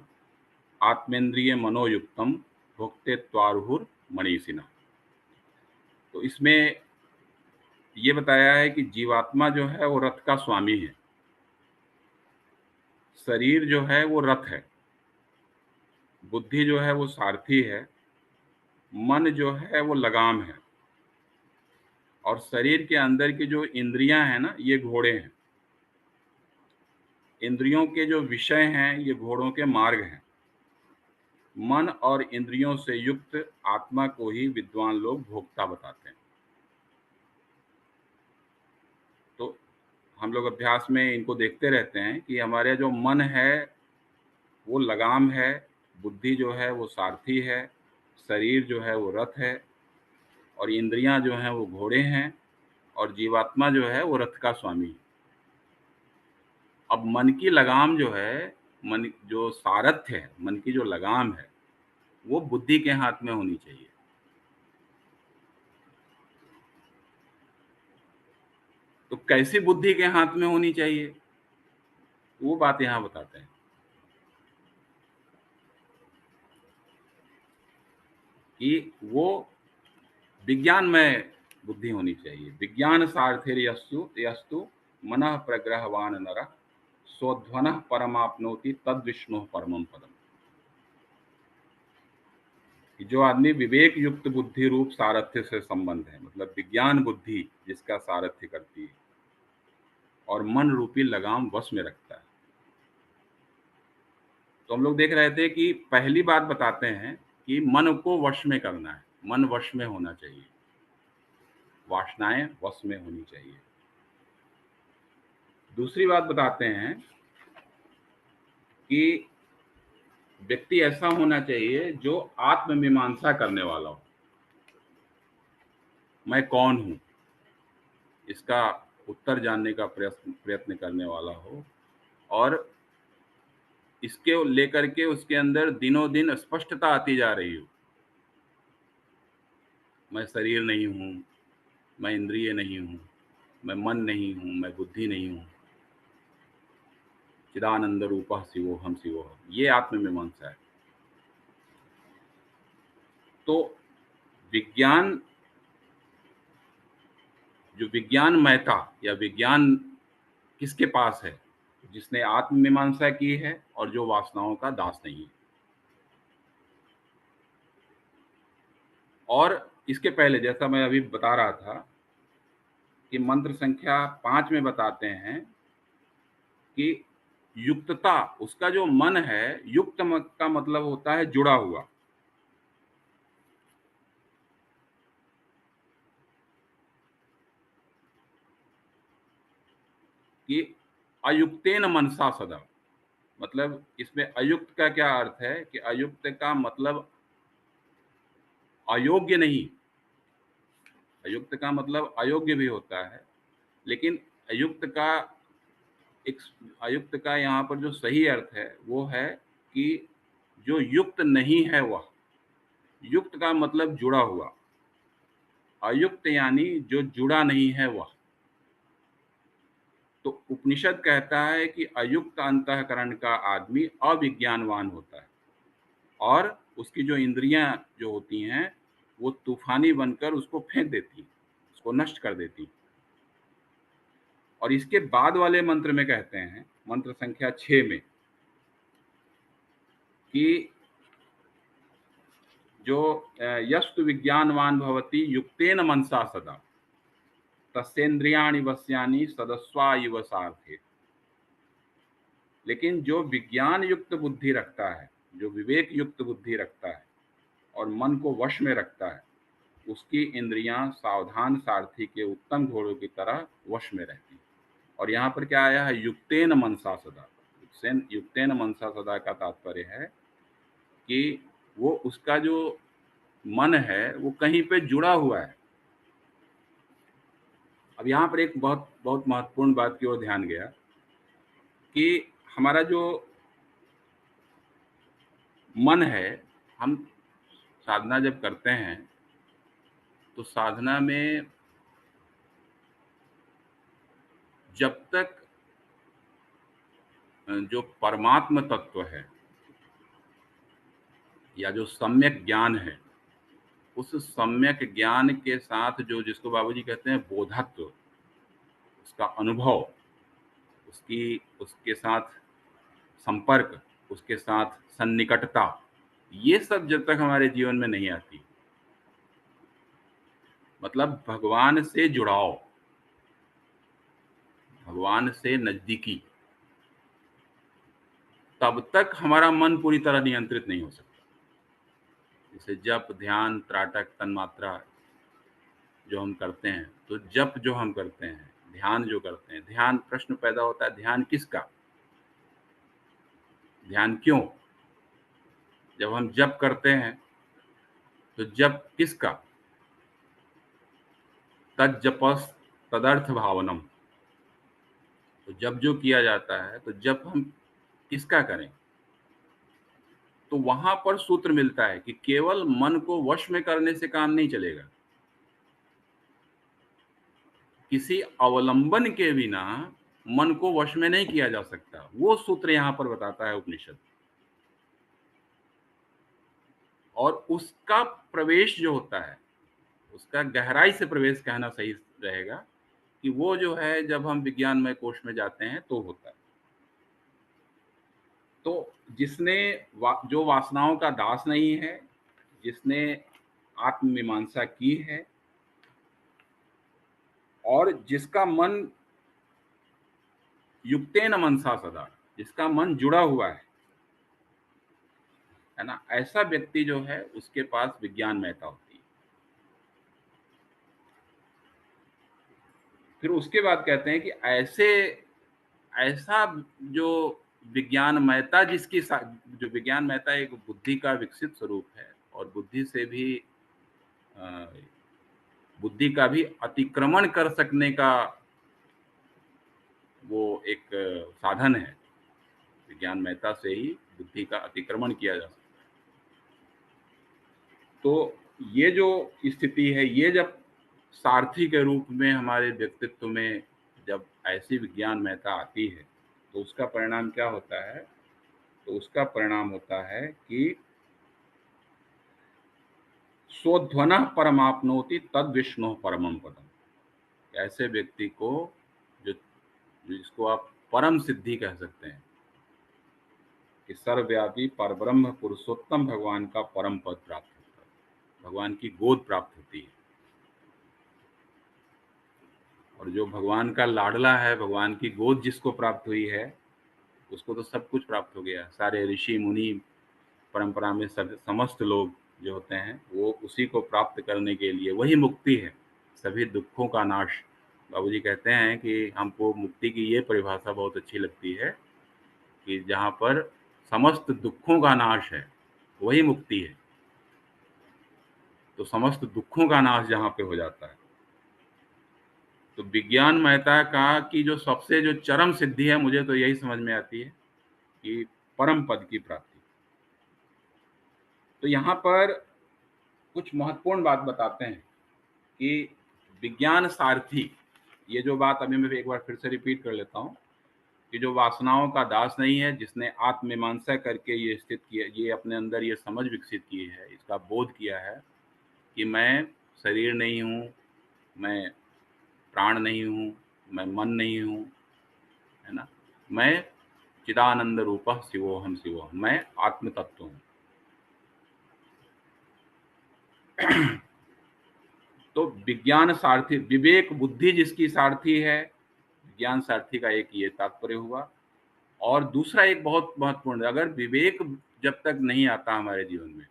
आत्मेन्द्रिय मनोयुक्तम भुक्ते त्वारुहुर मनीषिणः। तो इसमें ये बताया है कि जीवात्मा जो है वो रथ का स्वामी है, शरीर जो है वो रथ है, बुद्धि जो है वो सारथी है, मन जो है वो लगाम है, और शरीर के अंदर की जो इंद्रियां हैं ना, ये घोड़े हैं। इंद्रियों के जो विषय हैं, ये घोड़ों के मार्ग हैं। मन और इंद्रियों से युक्त आत्मा को ही विद्वान लोग भोक्ता बताते हैं। तो हम लोग अभ्यास में इनको देखते रहते हैं कि हमारे जो मन है वो लगाम है, बुद्धि जो है वो सारथी है, शरीर जो है वो रथ है, और इंद्रियां जो हैं वो घोड़े हैं, और जीवात्मा जो है वो रथ का स्वामी है। अब मन की लगाम जो है, मन जो सारथ्य है, मन की जो लगाम है, वो बुद्धि के हाथ में होनी चाहिए। तो कैसी बुद्धि के हाथ में होनी चाहिए, वो बात यहाँ बताते हैं कि वो विज्ञानमय बुद्धि होनी चाहिए। विज्ञान सारथिर यस्तु यस्तु मनः प्रग्रहवान नरः स्वध्वनः परमाप्नोति तद विष्णु परमम पदम। कि जो आदमी विवेक युक्त बुद्धि रूप सारथ्य से संबंध है, मतलब विज्ञान बुद्धि जिसका सारथ्य करती है और मन रूपी लगाम वश में रखता है। तो हम लोग देख रहे थे कि पहली बात बताते हैं कि मन को वश में करना है, मन वश में होना चाहिए, वासनाएं वश में होनी चाहिए। दूसरी बात बताते हैं कि व्यक्ति ऐसा होना चाहिए जो आत्ममीमांसा करने वाला हो। मैं कौन हूं, इसका उत्तर जानने का प्रयत्न करने वाला हो, और इसके लेकर के उसके अंदर दिनों दिन स्पष्टता आती जा रही हो। मैं शरीर नहीं हूं, मैं इंद्रिय नहीं हूं, मैं मन नहीं हूं, मैं बुद्धि नहीं हूं, चिदानंद रूपः शिवोहम शिवोहम, ये आत्ममीमांसा है। तो विज्ञान, जो विज्ञानमयता या विज्ञान किसके पास है? जिसने आत्ममीमांसा की है और जो वासनाओं का दास नहीं है। और इसके पहले, जैसा मैं अभी बता रहा था कि मंत्र संख्या 5 में बताते हैं कि युक्तता, उसका जो मन है, का मतलब होता है जुड़ा हुआ। कि अयुक्तेन मनसा सदा, मतलब इसमें अयुक्त का क्या अर्थ है कि अयुक्त का मतलब अयोग्य नहीं। अयुक्त का मतलब अयोग्य भी होता है, लेकिन अयुक्त का एक अयुक्त का यहाँ पर जो सही अर्थ है वो है कि जो युक्त नहीं है वह। युक्त का मतलब जुड़ा हुआ, अयुक्त यानी जो जुड़ा नहीं है वह। तो उपनिषद कहता है कि अयुक्त अंतःकरण का आदमी अविज्ञानवान होता है, और उसकी जो इंद्रियां जो होती हैं वो तूफानी बनकर उसको फेंक देती, उसको नष्ट कर देती। और इसके बाद वाले मंत्र में कहते हैं, मंत्र संख्या 6 में, कि जो यस्तु विज्ञानवान भवति युक्तेन मनसा सदा तस्येन्द्रियाणि वश्यानि सदस्वा इव सार्थे। लेकिन जो विज्ञान युक्त बुद्धि रखता है, जो विवेक युक्त बुद्धि रखता है और मन को वश में रखता है, उसकी इंद्रियां सावधान सारथी के उत्तम घोड़ों की तरह वश में रहती हैं। और यहाँ पर क्या आया है, युक्तेन मनसा सदा। युक्तेन मनसा सदा का तात्पर्य है कि वो उसका जो मन है वो कहीं पे जुड़ा हुआ है। अब यहाँ पर एक बहुत बहुत महत्वपूर्ण बात की ओर ध्यान गया कि हमारा जो मन है, हम साधना जब करते हैं तो साधना में जब तक जो परमात्म तत्व है या जो सम्यक ज्ञान है, उस सम्यक ज्ञान के साथ जो, जिसको बाबूजी कहते हैं बोधत्व, उसका अनुभव, उसकी उसके साथ संपर्क, उसके साथ सन्निकटता, ये सब जब तक हमारे जीवन में नहीं आती, मतलब भगवान से जुड़ाव, भगवान से नजदीकी, तब तक हमारा मन पूरी तरह नियंत्रित नहीं हो सकता। जैसे जप, ध्यान, त्राटक, तन्मात्रा जो हम करते हैं, तो जप जो हम करते हैं, ध्यान जो करते हैं, ध्यान, प्रश्न पैदा होता है, ध्यान किसका, ध्यान क्यों? जब हम जप करते हैं तो जप किसका? तज्जपस तदर्थ भावनम। तो जब जो किया जाता है तो जब हम किसका करें? तो वहां पर सूत्र मिलता है कि केवल मन को वश में करने से काम नहीं चलेगा, किसी अवलंबन के बिना मन को वश में नहीं किया जा सकता। वो सूत्र यहां पर बताता है उपनिषद। और उसका प्रवेश जो होता है, उसका गहराई से प्रवेश कहना सही रहेगा, कि वो जो है जब हम विज्ञानमय कोश में जाते हैं तो होता है। तो जिसने जो वासनाओं का दास नहीं है, जिसने आत्ममीमांसा की है, और जिसका मन युक्तेन मनसा सदा, जिसका मन जुड़ा हुआ है ना, ऐसा व्यक्ति जो है उसके पास विज्ञानमयता होती है। फिर उसके बाद कहते हैं कि ऐसा जो विज्ञानमयता, जो विज्ञानमयता एक बुद्धि का विकसित स्वरूप है, और अ, बुद्धि का भी अतिक्रमण कर सकने का वो एक साधन है। विज्ञानमयता से ही बुद्धि का अतिक्रमण किया जा सकता है। तो ये जो स्थिति है, ये जब सारथी के रूप में हमारे व्यक्तित्व में जब ऐसी विज्ञानमयता आती है, तो उसका परिणाम क्या होता है? तो उसका परिणाम होता है कि स्वध्वनः परमाप्नोति तद विष्णु परमम पदम। ऐसे व्यक्ति को, जो जिसको आप परम सिद्धि कह सकते हैं, कि सर्वव्यापी परब्रह्म पुरुषोत्तम भगवान का परम पद प्राप्त होता है, भगवान की गोद प्राप्त होती है। और जो भगवान का लाडला है, भगवान की गोद जिसको प्राप्त हुई है, उसको तो सब कुछ प्राप्त हो गया। सारे ऋषि मुनि परंपरा में सब समस्त लोग जो होते हैं वो उसी को प्राप्त करने के लिए, वही मुक्ति है, सभी दुखों का नाश। बाबूजी कहते हैं कि हमको मुक्ति की ये परिभाषा बहुत अच्छी लगती है कि जहाँ पर समस्त दुखों का नाश है वही मुक्ति है। तो समस्त दुखों का नाश जहाँ पे हो जाता है, तो विज्ञान मेहता का की जो सबसे जो चरम सिद्धि है, मुझे तो यही समझ में आती है कि परम पद की प्राप्ति। तो यहाँ पर कुछ महत्वपूर्ण बात बताते हैं कि विज्ञान सारथी, ये जो बात अभी मैं एक बार फिर से रिपीट कर लेता हूँ कि जो वासनाओं का दास नहीं है, जिसने आत्ममीमांसा करके ये स्थित किया, ये अपने अंदर ये समझ विकसित की है, इसका बोध किया है कि मैं शरीर नहीं हूँ, मैं प्राण नहीं हूँ, मैं मन नहीं हूँ, है ना, मैं चिदानंद रूपः शिवोहम शिवोहम, मैं आत्म तत्व हूँ। तो विज्ञान सारथी, विवेक बुद्धि जिसकी सारथी है, विज्ञान सारथी का एक ये तात्पर्य हुआ। और दूसरा एक बहुत महत्वपूर्ण, अगर विवेक जब तक नहीं आता हमारे जीवन में,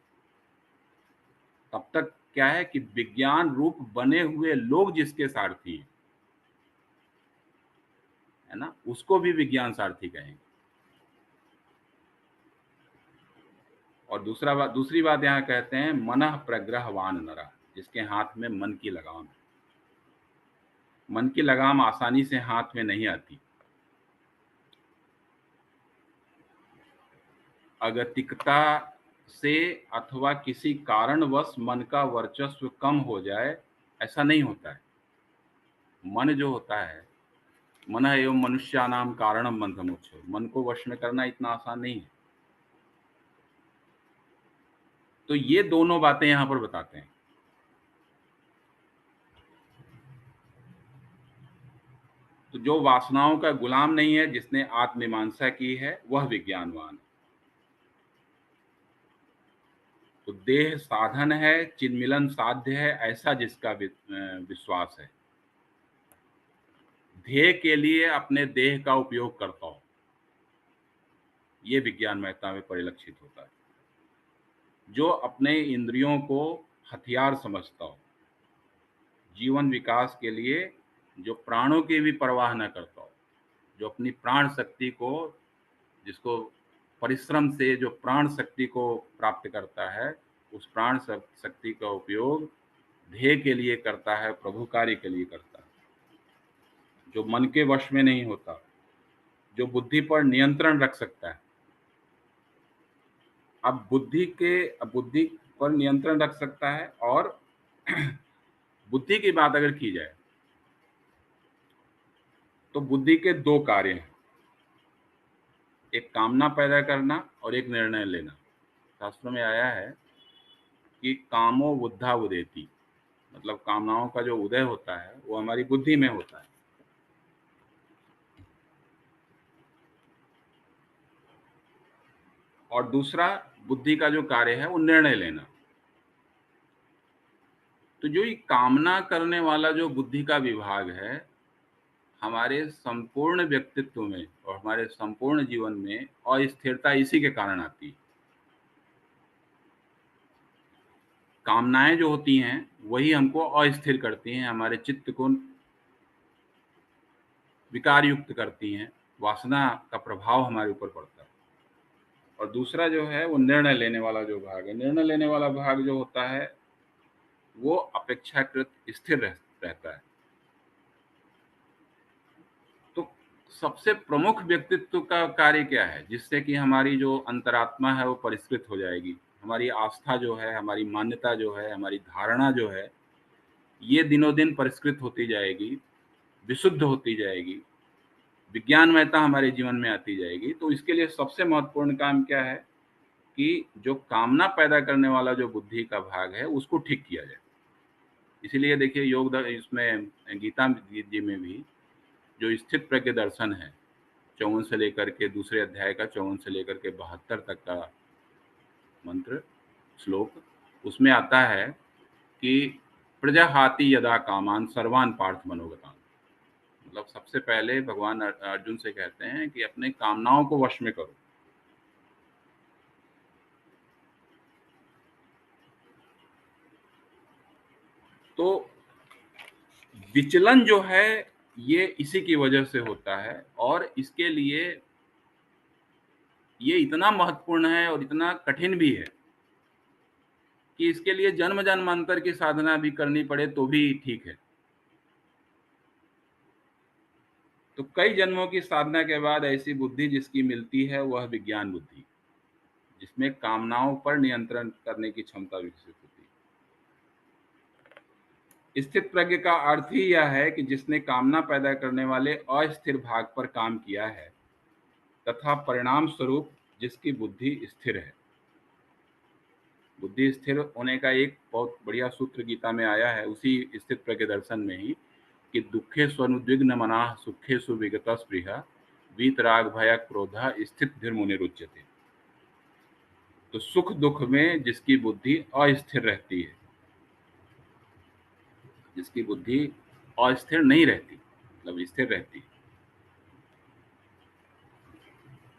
तब तक क्या है कि विज्ञान रूप बने हुए लोग जिसके सारथी हैं, है ना, उसको भी विज्ञान सारथी कहेंगे। और दूसरी बात यहाँ कहते हैं मनः प्रग्रहवान नरा, जिसके हाथ में मन की लगाम है। मन की लगाम आसानी से हाथ में नहीं आती। अगतिकता से अथवा किसी कारणवश मन का वर्चस्व कम हो जाए, ऐसा नहीं होता है। मन जो होता है, मन एवं मनुष्यानाम कारणम बंधमोक्ष, मन को वश में करना इतना आसान नहीं है। तो ये दोनों बातें यहां पर बताते हैं। तो जो वासनाओं का गुलाम नहीं है, जिसने आत्ममीमांसा की है, वह विज्ञानवान है। तो देह साधन है, चिन्मिलन साध्य है, ऐसा जिसका विश्वास है, ध्येय के लिए अपने देह का उपयोग करता हो, ये विज्ञान मेहता में परिलक्षित होता है। जो अपने इंद्रियों को हथियार समझता हो, जीवन विकास के लिए जो प्राणों की भी परवाह न करता हो, जो अपनी प्राण शक्ति को, जिसको परिश्रम से जो प्राण शक्ति को प्राप्त करता है, उस प्राण शक्ति का उपयोग ध्येय के लिए करता है, प्रभु कार्य के लिए करता है। जो मन के वश में नहीं होता, जो बुद्धि पर नियंत्रण रख सकता है। अब बुद्धि पर नियंत्रण रख सकता है। और बुद्धि की बात अगर की जाए तो बुद्धि के दो कार्य हैं, एक कामना पैदा करना और एक निर्णय लेना। शास्त्रों में आया है कि कामो बुद्धा उदेति, मतलब कामनाओं का जो उदय होता है वो हमारी बुद्धि में होता है। और दूसरा बुद्धि का जो कार्य है वो निर्णय लेना। तो जो ये कामना करने वाला जो बुद्धि का विभाग है, हमारे संपूर्ण व्यक्तित्व में और हमारे संपूर्ण जीवन में अस्थिरता इसी के कारण आती है। कामनाएं जो होती हैं वही हमको अस्थिर करती हैं, हमारे चित्त को विकार युक्त करती हैं, वासना का प्रभाव हमारे ऊपर पड़ता है। और दूसरा जो है वो निर्णय लेने वाला जो भाग है, निर्णय लेने वाला भाग जो होता है वो अपेक्षाकृत स्थिर रहता है। तो सबसे प्रमुख व्यक्तित्व का कार्य क्या है, जिससे कि हमारी जो अंतरात्मा है वो परिष्कृत हो जाएगी, हमारी आस्था जो है, हमारी मान्यता जो है, हमारी धारणा जो है, ये दिनों दिन परिष्कृत होती जाएगी, विशुद्ध होती जाएगी, विज्ञानमयता हमारे जीवन में आती जाएगी। तो इसके लिए सबसे महत्वपूर्ण काम क्या है कि जो कामना पैदा करने वाला जो बुद्धि का भाग है उसको ठीक किया जाए। इसीलिए देखिए इसमें गीता जी में भी जो स्थित प्रज्ञ दर्शन है, 54 से लेकर के दूसरे अध्याय का 54 से लेकर के 72 तक का मंत्र श्लोक, उसमें आता है कि प्रजाहाति यदा कामान सर्वान पार्थ मनोगतान, मतलब सबसे पहले भगवान अर्जुन से कहते हैं कि अपने कामनाओं को वश में करो। तो विचलन जो है ये इसी की वजह से होता है, और इसके लिए ये इतना महत्वपूर्ण है और इतना कठिन भी है कि इसके लिए जन्म जन्मांतर की साधना भी करनी पड़े तो भी ठीक है। तो कई जन्मों की साधना के बाद ऐसी बुद्धि जिसकी मिलती है वह विज्ञान बुद्धि, जिसमें कामनाओं पर नियंत्रण करने की क्षमता विकसित होती है। स्थित प्रज्ञ का अर्थ ही यह है कि जिसने कामना पैदा करने वाले अस्थिर भाग पर काम किया है तथा परिणाम स्वरूप जिसकी बुद्धि स्थिर है। बुद्धि स्थिर होने का एक बहुत बढ़िया सूत्र गीता में आया है, उसी स्थित प्रज्ञ दर्शन में ही, कि दुखे स्वनुद्विग्न मनाः सुखेषु विगतः स्पृहः वीतराग भय क्रोधः स्थित धीर मुनिरुच्यते। तो सुख दुख में जिसकी बुद्धि अस्थिर रहती है, जिसकी बुद्धि अस्थिर नहीं रहती, मतलब स्थिर रहती है।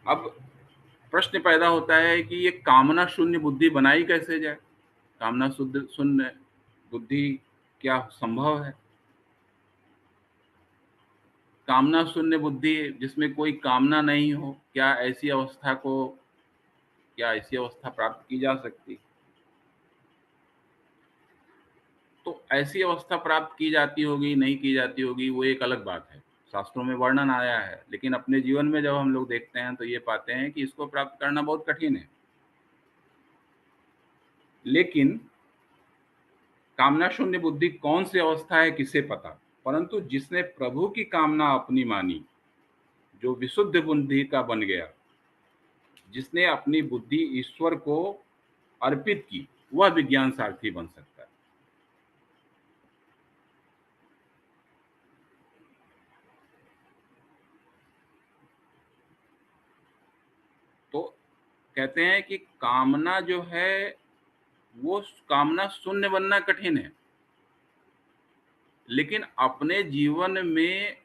अब प्रश्न पैदा होता है कि ये कामना शून्य बुद्धि बनाई कैसे जाए? कामना शुद्ध शून्य बुद्धि क्या संभव है? कामना शून्य बुद्धि जिसमें कोई कामना नहीं हो, क्या ऐसी अवस्था प्राप्त की जा सकती? तो ऐसी अवस्था प्राप्त की जाती होगी, नहीं की जाती होगी, वो एक अलग बात है। शास्त्रों में वर्णन आया है, लेकिन अपने जीवन में जब हम लोग देखते हैं तो ये पाते हैं कि इसको प्राप्त करना बहुत कठिन है। लेकिन कामना शून्य बुद्धि कौन सी अवस्था है किसे पता? परंतु जिसने प्रभु की कामना अपनी मानी, जो विशुद्ध बुद्धि का बन गया, जिसने अपनी बुद्धि ईश्वर को अर्पित की, वह विज्ञान सारथी बन सकता है। तो कहते हैं कि कामना जो है वो कामना शून्य बनना कठिन है, लेकिन अपने जीवन में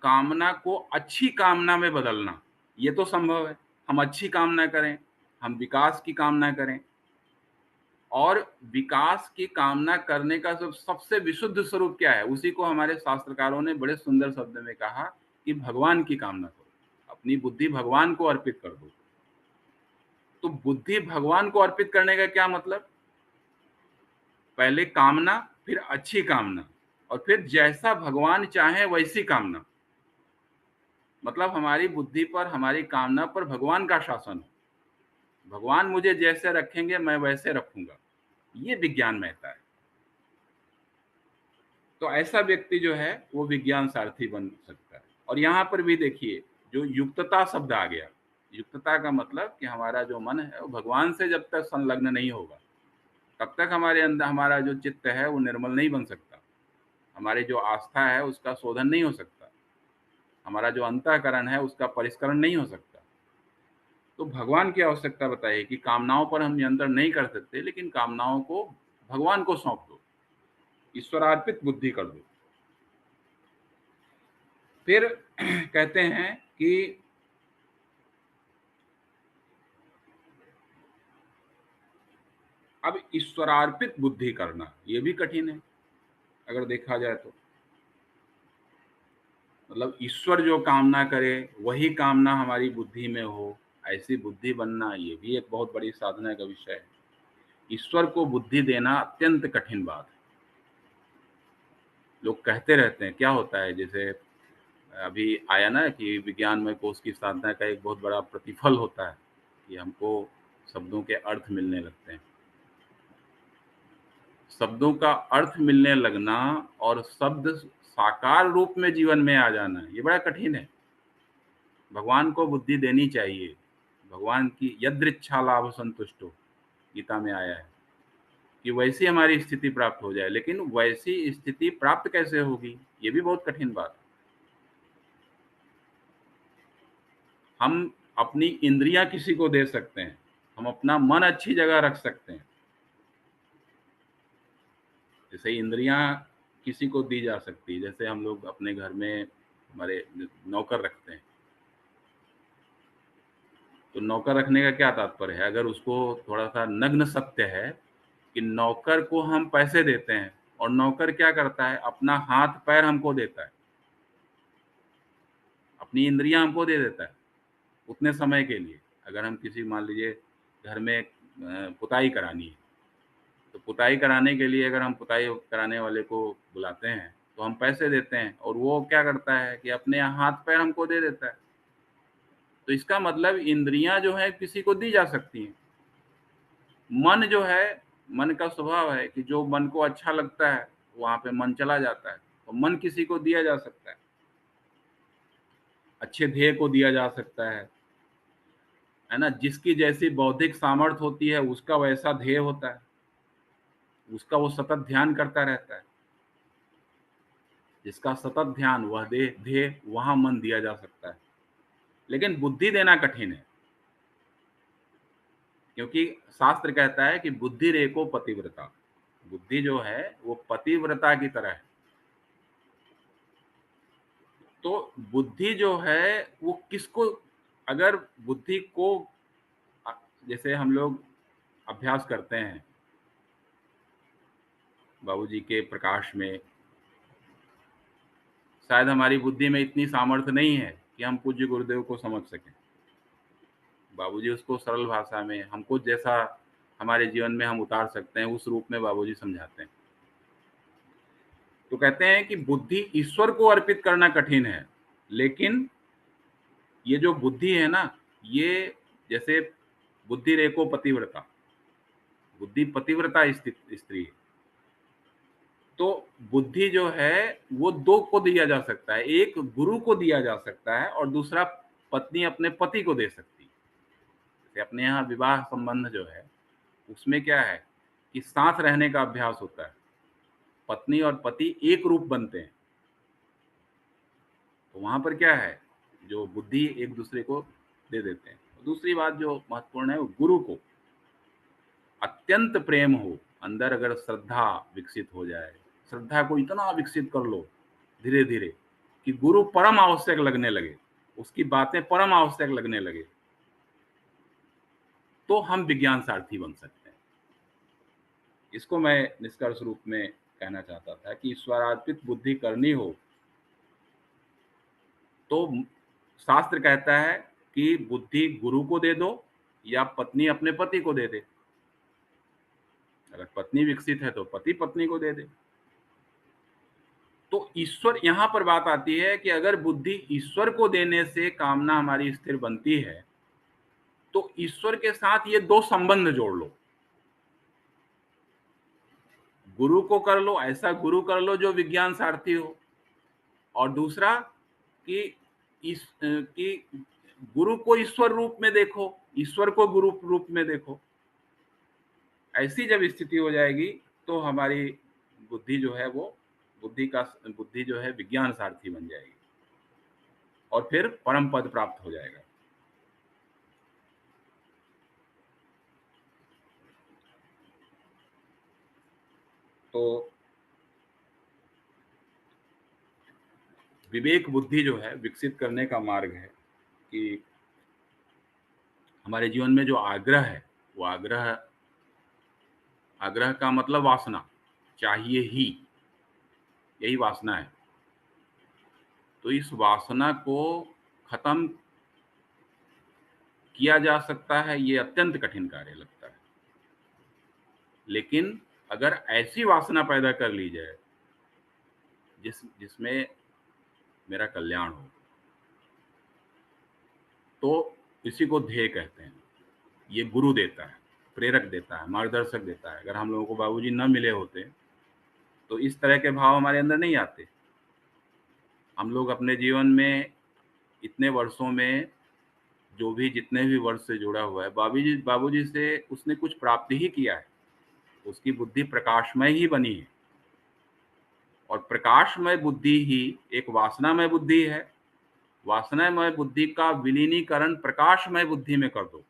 कामना को अच्छी कामना में बदलना ये तो संभव है। हम अच्छी कामना करें, हम विकास की कामना करें, और विकास की कामना करने का सबसे विशुद्ध स्वरूप क्या है, उसी को हमारे शास्त्रकारों ने बड़े सुंदर शब्द में कहा कि भगवान की कामना करो, अपनी बुद्धि भगवान को अर्पित कर दो। तो बुद्धि भगवान को अर्पित करने का क्या मतलब? पहले कामना, फिर अच्छी कामना, और फिर जैसा भगवान चाहे वैसी कामना। मतलब हमारी बुद्धि पर, हमारी कामना पर भगवान का शासन हो। भगवान मुझे जैसे रखेंगे मैं वैसे रखूंगा। ये विज्ञान महता है। तो ऐसा व्यक्ति जो है वो विज्ञान सारथी बन सकता है। और यहाँ पर भी देखिए, जो युक्तता शब्द आ गया, युक्तता का मतलब कि हमारा जो मन है वो भगवान से जब तक संलग्न नहीं होगा तब तक हमारे अंदर हमारा जो चित्त है वो निर्मल नहीं बन सकता। हमारी जो आस्था है उसका शोधन नहीं हो सकता। हमारा जो अंतःकरण है उसका परिष्करण नहीं हो सकता। तो भगवान की आवश्यकता बताइए कि कामनाओं पर हम नियंत्रण नहीं कर सकते, लेकिन कामनाओं को भगवान को सौंप दो, ईश्वरार्पित बुद्धि कर दो। फिर कहते हैं कि अब ईश्वरार्पित बुद्धि करना ये भी कठिन है, अगर देखा जाए तो। मतलब ईश्वर जो कामना करे वही कामना हमारी बुद्धि में हो, ऐसी बुद्धि बनना ये भी एक बहुत बड़ी साधना का विषय है। ईश्वर को बुद्धि देना अत्यंत कठिन बात है। लोग कहते रहते हैं, क्या होता है, जैसे अभी आया ना कि विज्ञानमय कोश की साधना का एक बहुत बड़ा प्रतिफल होता है कि हमको शब्दों के अर्थ मिलने लगते हैं। शब्दों का अर्थ मिलने लगना और शब्द साकार रूप में जीवन में आ जाना ये बड़ा कठिन है। भगवान को बुद्धि देनी चाहिए। भगवान की यदृच्छा लाभ संतुष्टो गीता में आया है कि वैसी हमारी स्थिति प्राप्त हो जाए। लेकिन वैसी स्थिति प्राप्त कैसे होगी ये भी बहुत कठिन बात है। हम अपनी इंद्रियां किसी को दे सकते हैं, हम अपना मन अच्छी जगह रख सकते हैं। जैसे इंद्रियां किसी को दी जा सकती है। जैसे हम लोग अपने घर में हमारे नौकर रखते हैं, तो नौकर रखने का क्या तात्पर्य है? अगर उसको थोड़ा-सा नग्न सत्य है कि नौकर को हम पैसे देते हैं और नौकर क्या करता है? अपना हाथ-पैर हमको देता है, अपनी इंद्रियाँ हमको दे देता है, उतने समय के लिए। अगर हम किसी मान लीजिए घर में पुताई करानी है, तो पुताई कराने के लिए अगर हम पुताई कराने वाले को बुलाते हैं, तो हम पैसे देते हैं और वो क्या करता है कि अपने हाथ-पैर हमको दे देता है। तो इसका मतलब इंद्रियाँ जो हैं किसी को दी जा सकती हैं। मन जो है, मन का स्वभाव है कि जो मन को अच्छा लगता है, वहाँ पे मन चला जाता है। तो मन किसी को दिया जा सकता है, अच्छे ध्येय को दिया जा सकता है ना? जिसकी जैसी बौद्धिक सामर्थ्य होती है, उसका वैसा ध्येय होता है, उसका वो सतत ध्यान करता रहता है। जिसका सतत ध्यान वह ध्येय वहाँ मन दिया जा सकता है। लेकिन बुद्धि देना कठिन है, क्योंकि शास्त्र कहता है कि बुद्धिरेको पतिव्रता। बुद्धि जो है वो पतिव्रता की तरह है। तो बुद्धि जो है वो किसको, अगर बुद्धि को अ, जैसे हम लोग अभ्यास करते हैं बाबूजी के प्रकाश में, शायद हमारी बुद्धि में इतनी सामर्थ्य नहीं है कि हम पूज्य गुरुदेव को समझ सकें। बाबूजी उसको सरल भाषा में हमको जैसा हमारे जीवन में हम उतार सकते हैं, उस रूप में बाबूजी समझाते हैं। तो कहते हैं कि बुद्धि ईश्वर को अर्पित करना कठिन है, लेकिन ये जो बुद्धि है ना, ये जैसे बुद्धिरेको पतिव्रता, बुद्धि पतिव्रता स्त्री है। तो बुद्धि जो है वो 2 को दिया जा सकता है, एक गुरु को दिया जा सकता है और दूसरा पत्नी अपने पति को दे सकती है। जैसे अपने यहाँ विवाह संबंध जो है, उसमें क्या है कि साथ रहने का अभ्यास होता है। पत्नी और पति एक रूप बनते हैं। तो वहाँ पर क्या है, जो बुद्धि एक दूसरे को दे देते हैं। दूसरी बात जो महत्वपूर्ण है, वो गुरु को अत्यंत प्रेम हो, अंदर अगर श्रद्धा विकसित हो जाए, श्रद्धा को इतना विकसित कर लो धीरे-धीरे कि गुरु परम आवश्यक लगने लगे, उसकी बातें परम आवश्यक लगने लगे, तो हम विज्ञान सारथी बन सकते हैं। इसको मैं निष्कर्ष रूप में कहना चाहता था कि ईश्वरार्पित बुद्धि करनी हो तो शास्त्र कहता है कि बुद्धि गुरु को दे दो या पत्नी अपने पति को दे दे। अगर पत्नी विकसित है तो पति पत्नी को दे दे। तो ईश्वर, यहाँ पर बात आती है कि अगर बुद्धि ईश्वर को देने से कामना हमारी स्थिर बनती है, तो ईश्वर के साथ ये 2 संबंध जोड़ लो। गुरु को कर लो, ऐसा गुरु कर लो जो विज्ञान सारथी हो, और दूसरा कि कि गुरु को ईश्वर रूप में देखो, ईश्वर को गुरु रूप में देखो। ऐसी जब स्थिति हो जाएगी तो हमारी बुद्धि जो है वो बुद्धि जो है विज्ञान सारथी बन जाएगी और फिर परम पद प्राप्त हो जाएगा। तो विवेक बुद्धि जो है विकसित करने का मार्ग है कि हमारे जीवन में जो आग्रह है, वो आग्रह आग्रह का मतलब वासना, चाहिए ही, यही वासना है। तो इस वासना को खत्म किया जा सकता है, ये अत्यंत कठिन कार्य लगता है। लेकिन अगर ऐसी वासना पैदा कर ली जाए जिसमें मेरा कल्याण हो, तो इसी को ध्येय कहते हैं। ये गुरु देता है, प्रेरक देता है, मार्गदर्शक देता है। अगर हम लोगों को बाबूजी न मिले होते तो इस तरह के भाव हमारे अंदर नहीं आते। हम लोग अपने जीवन में इतने वर्षों में जो भी जितने भी वर्ष से जुड़ा हुआ है, बाबूजी से उसने कुछ प्राप्ति ही किया है। उसकी बुद्धि प्रकाशमय ही बनी है, और प्रकाशमय बुद्धि ही एक वासनामय बुद्धि है। वासनामय बुद्धि का विलीनीकरण प्रकाशमय बुद्धि में कर दो,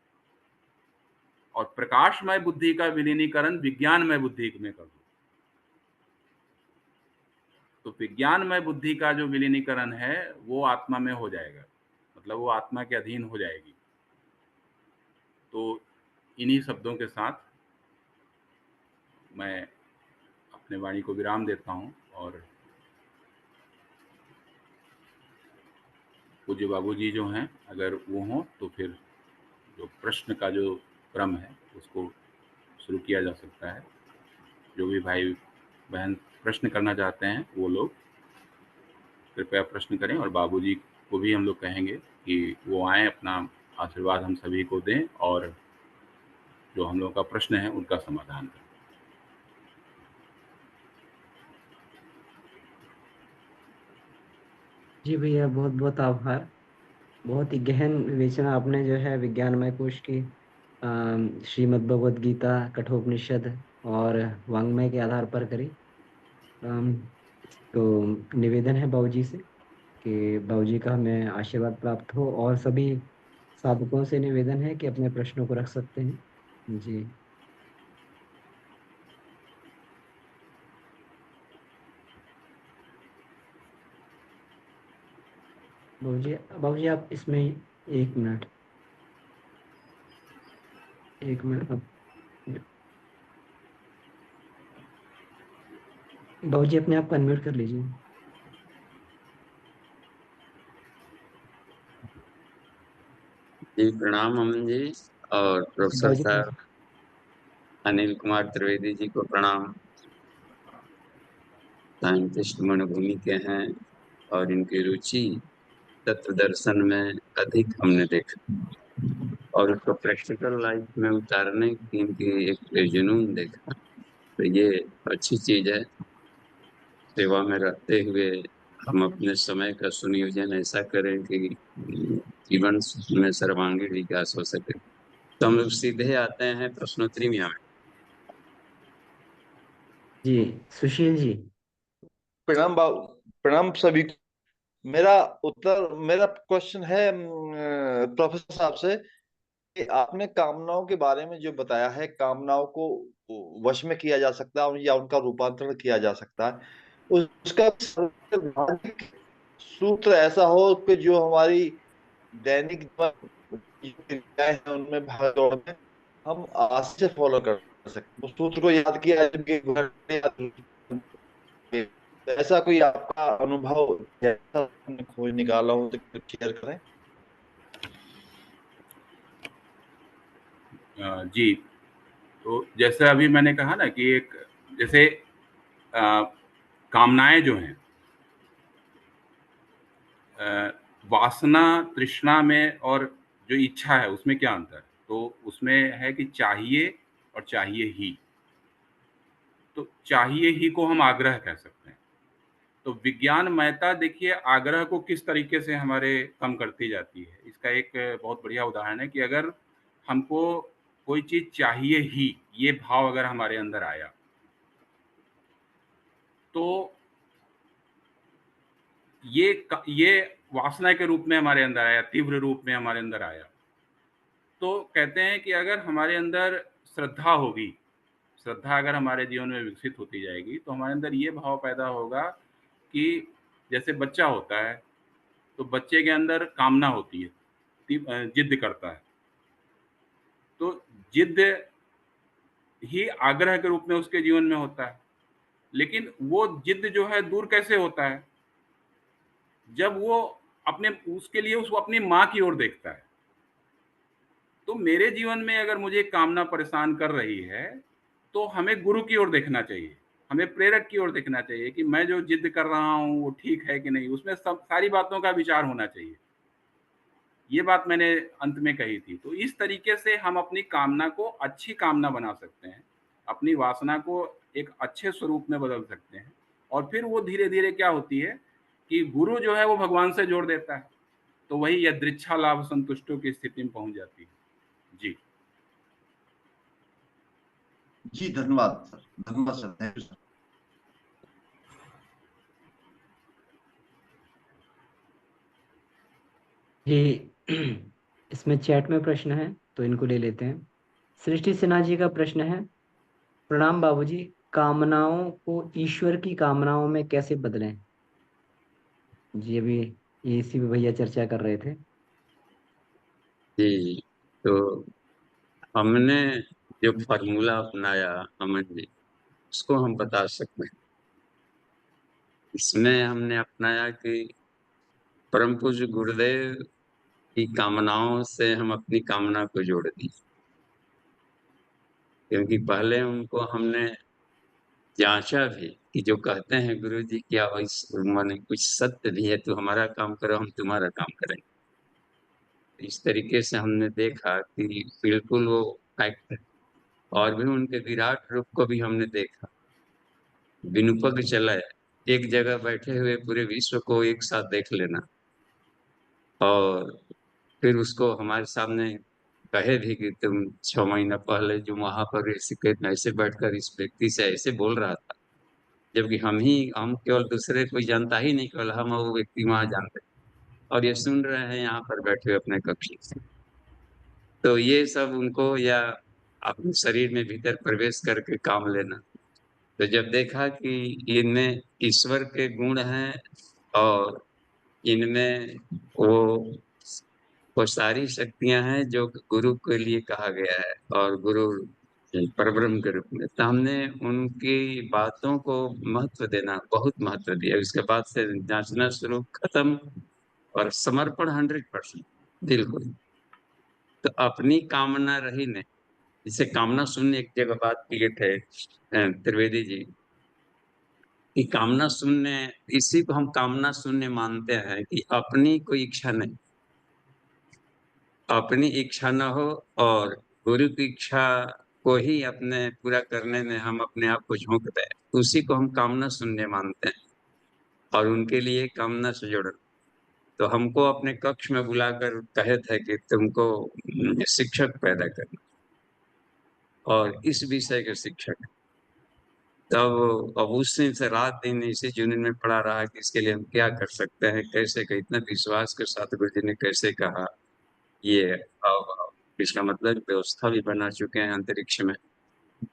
और प्रकाशमय बुद्धि का विलीनीकरण विज्ञानमय बुद्धि में कर दो। तो विज्ञानमय बुद्धि का जो विलीनीकरण है वो आत्मा में हो जाएगा, मतलब वो आत्मा के अधीन हो जाएगी। तो इन्हीं शब्दों के साथ मैं अपने वाणी को विराम देता हूँ, और पूज्य बाबूजी जो हैं अगर वो हों तो फिर जो प्रश्न का जो क्रम है उसको शुरू किया जा सकता है। जो भी भाई बहन प्रश्न करना चाहते हैं वो लोग कृपया प्रश्न करें, और बाबूजी को भी हम लोग कहेंगे कि वो आएँ, अपना आशीर्वाद हम सभी को दें और जो हम लोग का प्रश्न है उनका समाधान करें। जी भैया, बहुत बहुत आभार। बहुत ही गहन विवेचना आपने जो है विज्ञानमय कोश की श्रीमद् भगवद गीता, कठोपनिषद और वाङ्मय के आधार पर करी। अम, तो निवेदन है बाबूजी से कि बाबूजी का हमें आशीर्वाद प्राप्त हो, और सभी साधकों से निवेदन है कि अपने प्रश्नों को रख सकते हैं। जी बाबूजी, बाबूजी आप इसमें 1 मिनट, 1 मिनट आप। बाबूजी अपने आप को अनम्यूट कर लीजिए। जी प्रणाम अमन जी, और प्रोफेसर बाबूजी साहब अनिल कुमार त्रिवेदी जी को प्रणाम। साइंटिस्ट मनोभूमि के हैं और इनकी रुचि तत्व दर्शन में अधिक हमने देखा, और उसको प्रैक्टिकल लाइफ में उतारने की इनकी एक जुनून देखा। तो ये अच्छी चीज है। सेवा में रहते हुए हम अपने समय का सुनियोजन ऐसा करें कि जीवन में सर्वांगीण विकास हो सके। तो हम लोग सीधे आते हैं प्रश्नोत्तरी में। जी, सुशील जी। प्रणाम बाबू, प्रणाम सभी को। मेरा मेरा क्वेश्चन है प्रोफेसर साहब से कि आपने कामनाओं के बारे में जो बताया है, कामनाओं को वश में किया जा सकता है या उनका रूपांतरण किया जा सकता है, उसका सर्वव्यापक सूत्र ऐसा हो कि जो हमारी दैनिक जो क्रियाएं हैं उनमें भाग दौड़ में हम आसानी से फॉलो कर सकते हैं। उस सूत्र को याद किया है, जिनके घर में ऐसा कोई आपका अनुभव जैसा आपने खोज निकाला हो तो शेयर करें। जी, तो जैसे अभी मैंने कहा ना कि एक जैसे अ, कामनाएं जो हैं, अ, वासना तृष्णा में और जो इच्छा है उसमें क्या अंतर है? तो उसमें है कि चाहिए और चाहिए ही। तो चाहिए ही को हम आग्रह कह सकते हैं। तो विज्ञानमयता देखिए आग्रह को किस तरीके से हमारे कम करती जाती है। इसका एक बहुत बढ़िया उदाहरण है कि अगर हमको कोई चीज़ चाहिए ही, ये भाव अगर हमारे अंदर आया, तो ये वासना के रूप में हमारे अंदर आया, तीव्र रूप में हमारे अंदर आया। तो कहते हैं कि अगर हमारे अंदर श्रद्धा होगी, श्रद्धा अगर हमारे जीवन में विकसित होती जाएगी, तो हमारे अंदर ये भाव पैदा होगा कि जैसे बच्चा होता है, तो बच्चे के अंदर कामना होती है, जिद करता है। तो जिद ही आग्रह के रूप में उसके जीवन में होता है। लेकिन वो जिद जो है दूर कैसे होता है? जब वो अपने उसके लिए वो अपनी माँ की ओर देखता है। तो मेरे जीवन में अगर मुझे कामना परेशान कर रही है, तो हमें गुरु की ओर देखना चाहिए, हमें प्रेरक की ओर देखना चाहिए कि मैं जो जिद कर रहा हूँ वो ठीक है कि नहीं, उसमें सब सारी बातों का विचार होना चाहिए। ये बात मैंने अंत में कही थी। तो इस तरीके से हम अपनी कामना को अच्छी कामना बना सकते हैं, अपनी वासना को एक अच्छे स्वरूप में बदल सकते हैं, और फिर वो धीरे-धीरे क्या होती है कि गुरु जो है वो भगवान से जोड़ देता है, तो वही यदृच्छा लाभ संतुष्टो की स्थिति में पहुँच जाती है। जी। जी धन्यवाद सर, धन्यवाद सर, थैंक यू सर। जी इसमें चैट में प्रश्न है तो इनको ले लेते हैं। सृष्टि सिन्हा जी का प्रश्न है। प्रणाम बाबूजी, कामनाओं को ईश्वर की कामनाओं में कैसे बदलें? जी अभी ये इसी पे भैया चर्चा कर रहे थे। जी, तो हमने जो फॉर्मूला अपनाया अमन जी, उसको हम बता सकते हैं। इसमें हमने अपनाया कि परम पूज्य गुरुदेव की कामनाओं से हम अपनी कामना को जोड़ दी, क्योंकि पहले उनको हमने जांचा भी कि जो कहते हैं गुरु जी क्या इस माने कुछ सत्य भी है, तो हमारा काम करो, हम तुम्हारा काम करेंगे। इस तरीके से हमने देखा कि बिल्कुल वो फैक्ट है। और भी उनके विराट रूप को भी हमने देखा, विनुपग चले, एक जगह बैठे हुए पूरे विश्व को एक साथ देख लेना, और फिर उसको हमारे सामने कहे भी कि तुम 6 महीना पहले जो वहां पर ऐसे बैठकर इस व्यक्ति से ऐसे बोल रहा था, जबकि हम केवल दूसरे कोई जानता ही नहीं, केवल हम और वो व्यक्ति वहां जानते, और ये सुन रहे हैं यहाँ पर बैठे हुए अपने कक्ष से। तो ये सब उनको, या अपने शरीर में भीतर प्रवेश करके काम लेना, तो जब देखा कि इनमें ईश्वर के गुण हैं, और इनमें वो सारी शक्तियां हैं जो गुरु के लिए कहा गया है, और गुरु परब्रह्म के रूप में, तो हमने उनकी बातों को महत्व देना, बहुत महत्व दिया। उसके बाद से जांचना शुरू, खत्म, और समर्पण 100%, बिल्कुल। तो अपनी कामना रही नहीं, जिसे कामना शून्य, एक जगह बात किए थे त्रिवेदी जी कि कामना शून्य, इसी को हम कामना शून्य मानते हैं कि अपनी कोई इच्छा नहीं, अपनी इच्छा न हो, और गुरु की इच्छा को ही अपने पूरा करने में हम अपने आप को झोंक दें, उसी को हम कामना शून्य मानते हैं, और उनके लिए कामना से जुड़। तो हमको अपने कक्ष में बुलाकर कहे थे कि तुमको शिक्षक पैदा करना, और इस विषय के शिक्षक। तब अब उस दिन से रात दिन इसी जुनून में पड़ा रहा कि इसके लिए हम क्या कर सकते हैं, कैसे, का इतना विश्वास के साथ गुरु जी ने कैसे कहा। ये अब इसका मतलब व्यवस्था भी बना चुके हैं अंतरिक्ष में,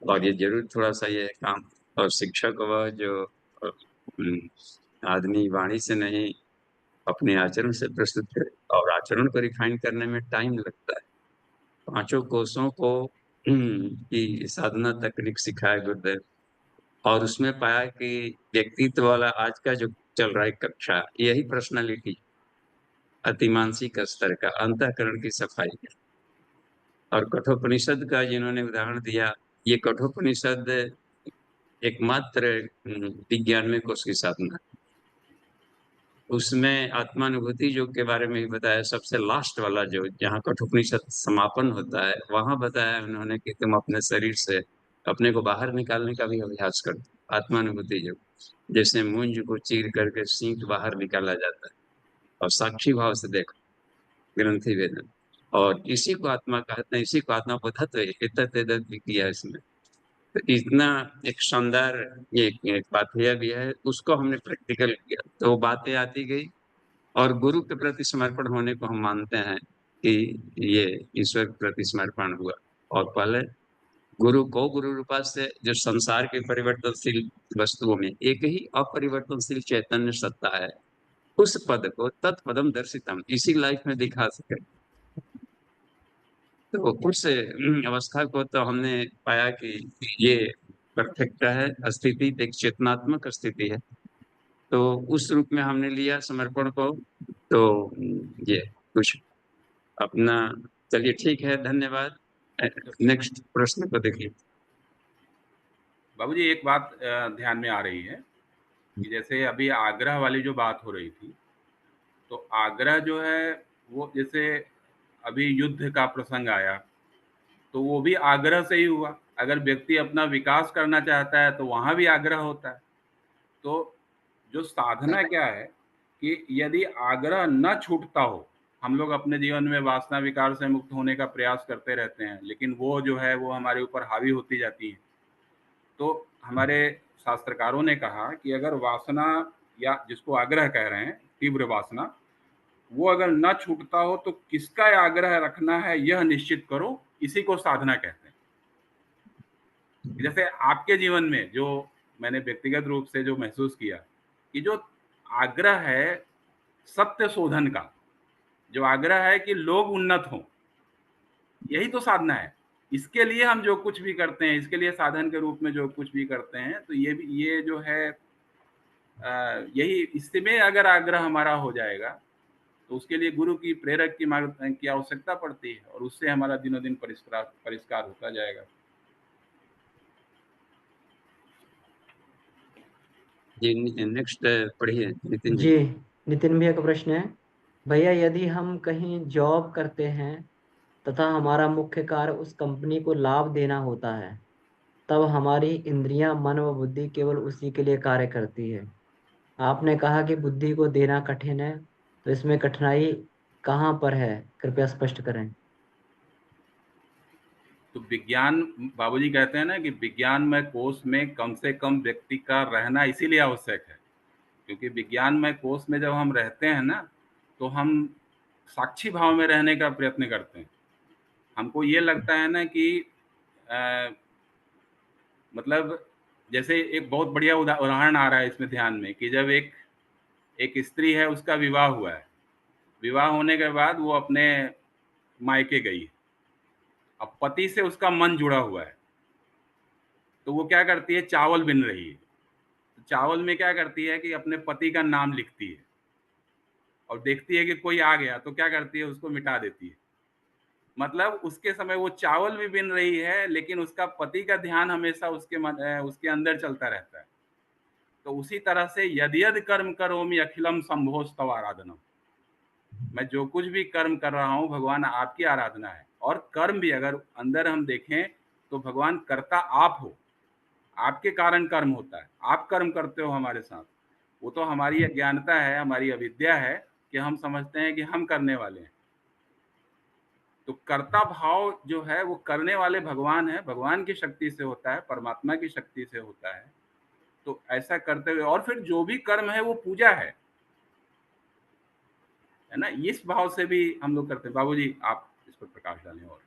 और ये जरूर थोड़ा सा ये काम, और शिक्षक वह जो आदमी वाणी से नहीं अपने आचरण से प्रस्तुत करे, और आचरण को रिफाइन करने में टाइम लगता है। 5 कोषों को की साधना तकनीक सिखाए गुरुदेव, और उसमें पाया कि व्यक्तित्व वाला आज का जो चल रहा है कक्षा, यही पर्सनालिटी, अतिमानसिक स्तर का, अंतःकरण की सफाई का। और कठोपनिषद का जिन्होंने उदाहरण दिया, ये कठोपनिषद एकमात्र विज्ञान कोश की साधना, उसमें आत्मानुभूति योग के बारे में भी बताया, सबसे लास्ट वाला जो जहाँ कठोपनिषद समापन होता है, वहां बताया उन्होंने कि तुम अपने शरीर से अपने को बाहर निकालने का भी अभ्यास करो, आत्मानुभूति योग। जैसे मूंज को चीर करके सींग बाहर निकाला जाता है, और साक्षी भाव से देखो, ग्रंथि वेदन, और इसी को आत्मा कहते हैं, इसी को आत्मा बोधत्व भी किया इसमें। तो इतना एक शानदार ये एक पाथेय भी है, उसको हमने प्रैक्टिकल किया, तो वो बातें आती गई, और गुरु के प्रति समर्पण होने को हम मानते हैं कि ये ईश्वर के प्रति समर्पण हुआ। और पहले गुरु को गुरु रूपा से, जो संसार के परिवर्तनशील वस्तुओं में एक ही अपरिवर्तनशील चैतन्य सत्ता है, उस पद को तत्पदम दर्शितम इसी लाइफ में दिखा सके। तो उस अवस्था को तो हमने पाया कि ये परफेक्ट है, स्थिति एक चेतनात्मक स्थिति है, तो उस रूप में हमने लिया समर्पण को। तो ये कुछ अपना, चलिए ठीक है, धन्यवाद। नेक्स्ट प्रश्न को देखिए। बाबूजी एक बात ध्यान में आ रही है कि जैसे अभी आग्रह वाली जो बात हो रही थी, तो आग्रह जो है वो जैसे अभी युद्ध का प्रसंग आया, तो वो भी आग्रह से ही हुआ। अगर व्यक्ति अपना विकास करना चाहता है तो वहाँ भी आग्रह होता है। तो जो साधना क्या है कि यदि आग्रह न छूटता हो, हम लोग अपने जीवन में वासना विकार से मुक्त होने का प्रयास करते रहते हैं, लेकिन वो जो है वो हमारे ऊपर हावी होती जाती है। तो हमारे शास्त्रकारों ने कहा कि अगर वासना, या जिसको आग्रह कह रहे हैं, तीव्र वासना, वो अगर न छूटता हो तो किसका आग्रह रखना है यह निश्चित करो, इसी को साधना कहते हैं। जैसे आपके जीवन में जो मैंने व्यक्तिगत रूप से जो महसूस किया कि जो आग्रह है सत्य शोधन का, जो आग्रह है कि लोग उन्नत हों, यही तो साधना है। इसके लिए हम जो कुछ भी करते हैं, इसके लिए साधन के रूप में जो कुछ भी करते हैं, तो ये जो है यही, इसमें अगर आग्रह हमारा हो जाएगा तो उसके लिए गुरु की प्रेरक की मार्ग की आवश्यकता पड़ती है और उससे हमारा दिनों दिन परिष्कार होता जाएगा। जी नेक्स्ट पढ़िए नितिन जी। जी, नितिन भैया का प्रश्न है, भैया यदि हम कहीं जॉब करते हैं तथा हमारा मुख्य कार्य उस कंपनी को लाभ देना होता है, तब हमारी इंद्रियां, मन व बुद्धि केवल उसी के लिए कार्य करती है। आपने कहा कि बुद्धि को देना कठिन है, तो इसमें कठिनाई कहाँ पर है, कृपया स्पष्ट करें। तो विज्ञान, बाबूजी कहते हैं ना कि विज्ञानमय कोष में कम से कम व्यक्ति का रहना इसीलिए आवश्यक है, क्योंकि विज्ञानमय कोष में जब हम रहते हैं ना, तो हम साक्षी भाव में रहने का प्रयत्न करते हैं। हमको ये लगता है ना कि अ, मतलब जैसे एक बहुत बढ़िया उदाहरण आ रहा है इसमें ध्यान में कि जब एक एक स्त्री है, उसका विवाह हुआ है, विवाह होने के बाद वो अपने मायके गई, अब पति से उसका मन जुड़ा हुआ है, तो वो क्या करती है, चावल बिन रही है। तो चावल में क्या करती है कि अपने पति का नाम लिखती है और देखती है कि कोई आ गया तो क्या करती है, उसको मिटा देती है। मतलब उसके समय वो चावल भी बिन रही है, लेकिन उसका पति का ध्यान हमेशा उसके अंदर चलता रहता है। तो उसी तरह से यदि यदि कर्म करोमि अखिलम संभोज तव आराधनम, मैं जो कुछ भी कर्म कर रहा हूँ भगवान आपकी आराधना है। और कर्म भी अगर अंदर हम देखें तो भगवान करता आप हो, आपके कारण कर्म होता है, आप कर्म करते हो हमारे साथ। वो तो हमारी अज्ञानता है, हमारी अविद्या है कि हम समझते हैं कि हम करने वाले हैं। तो कर्ता भाव जो है वो करने वाले भगवान है, भगवान की शक्ति से होता है, परमात्मा की शक्ति से होता है। तो ऐसा करते हुए और फिर जो भी कर्म है वो पूजा है ना, इस भाव से भी हम लोग करते हैं। बाबूजी आप इस पर प्रकाश डालें। और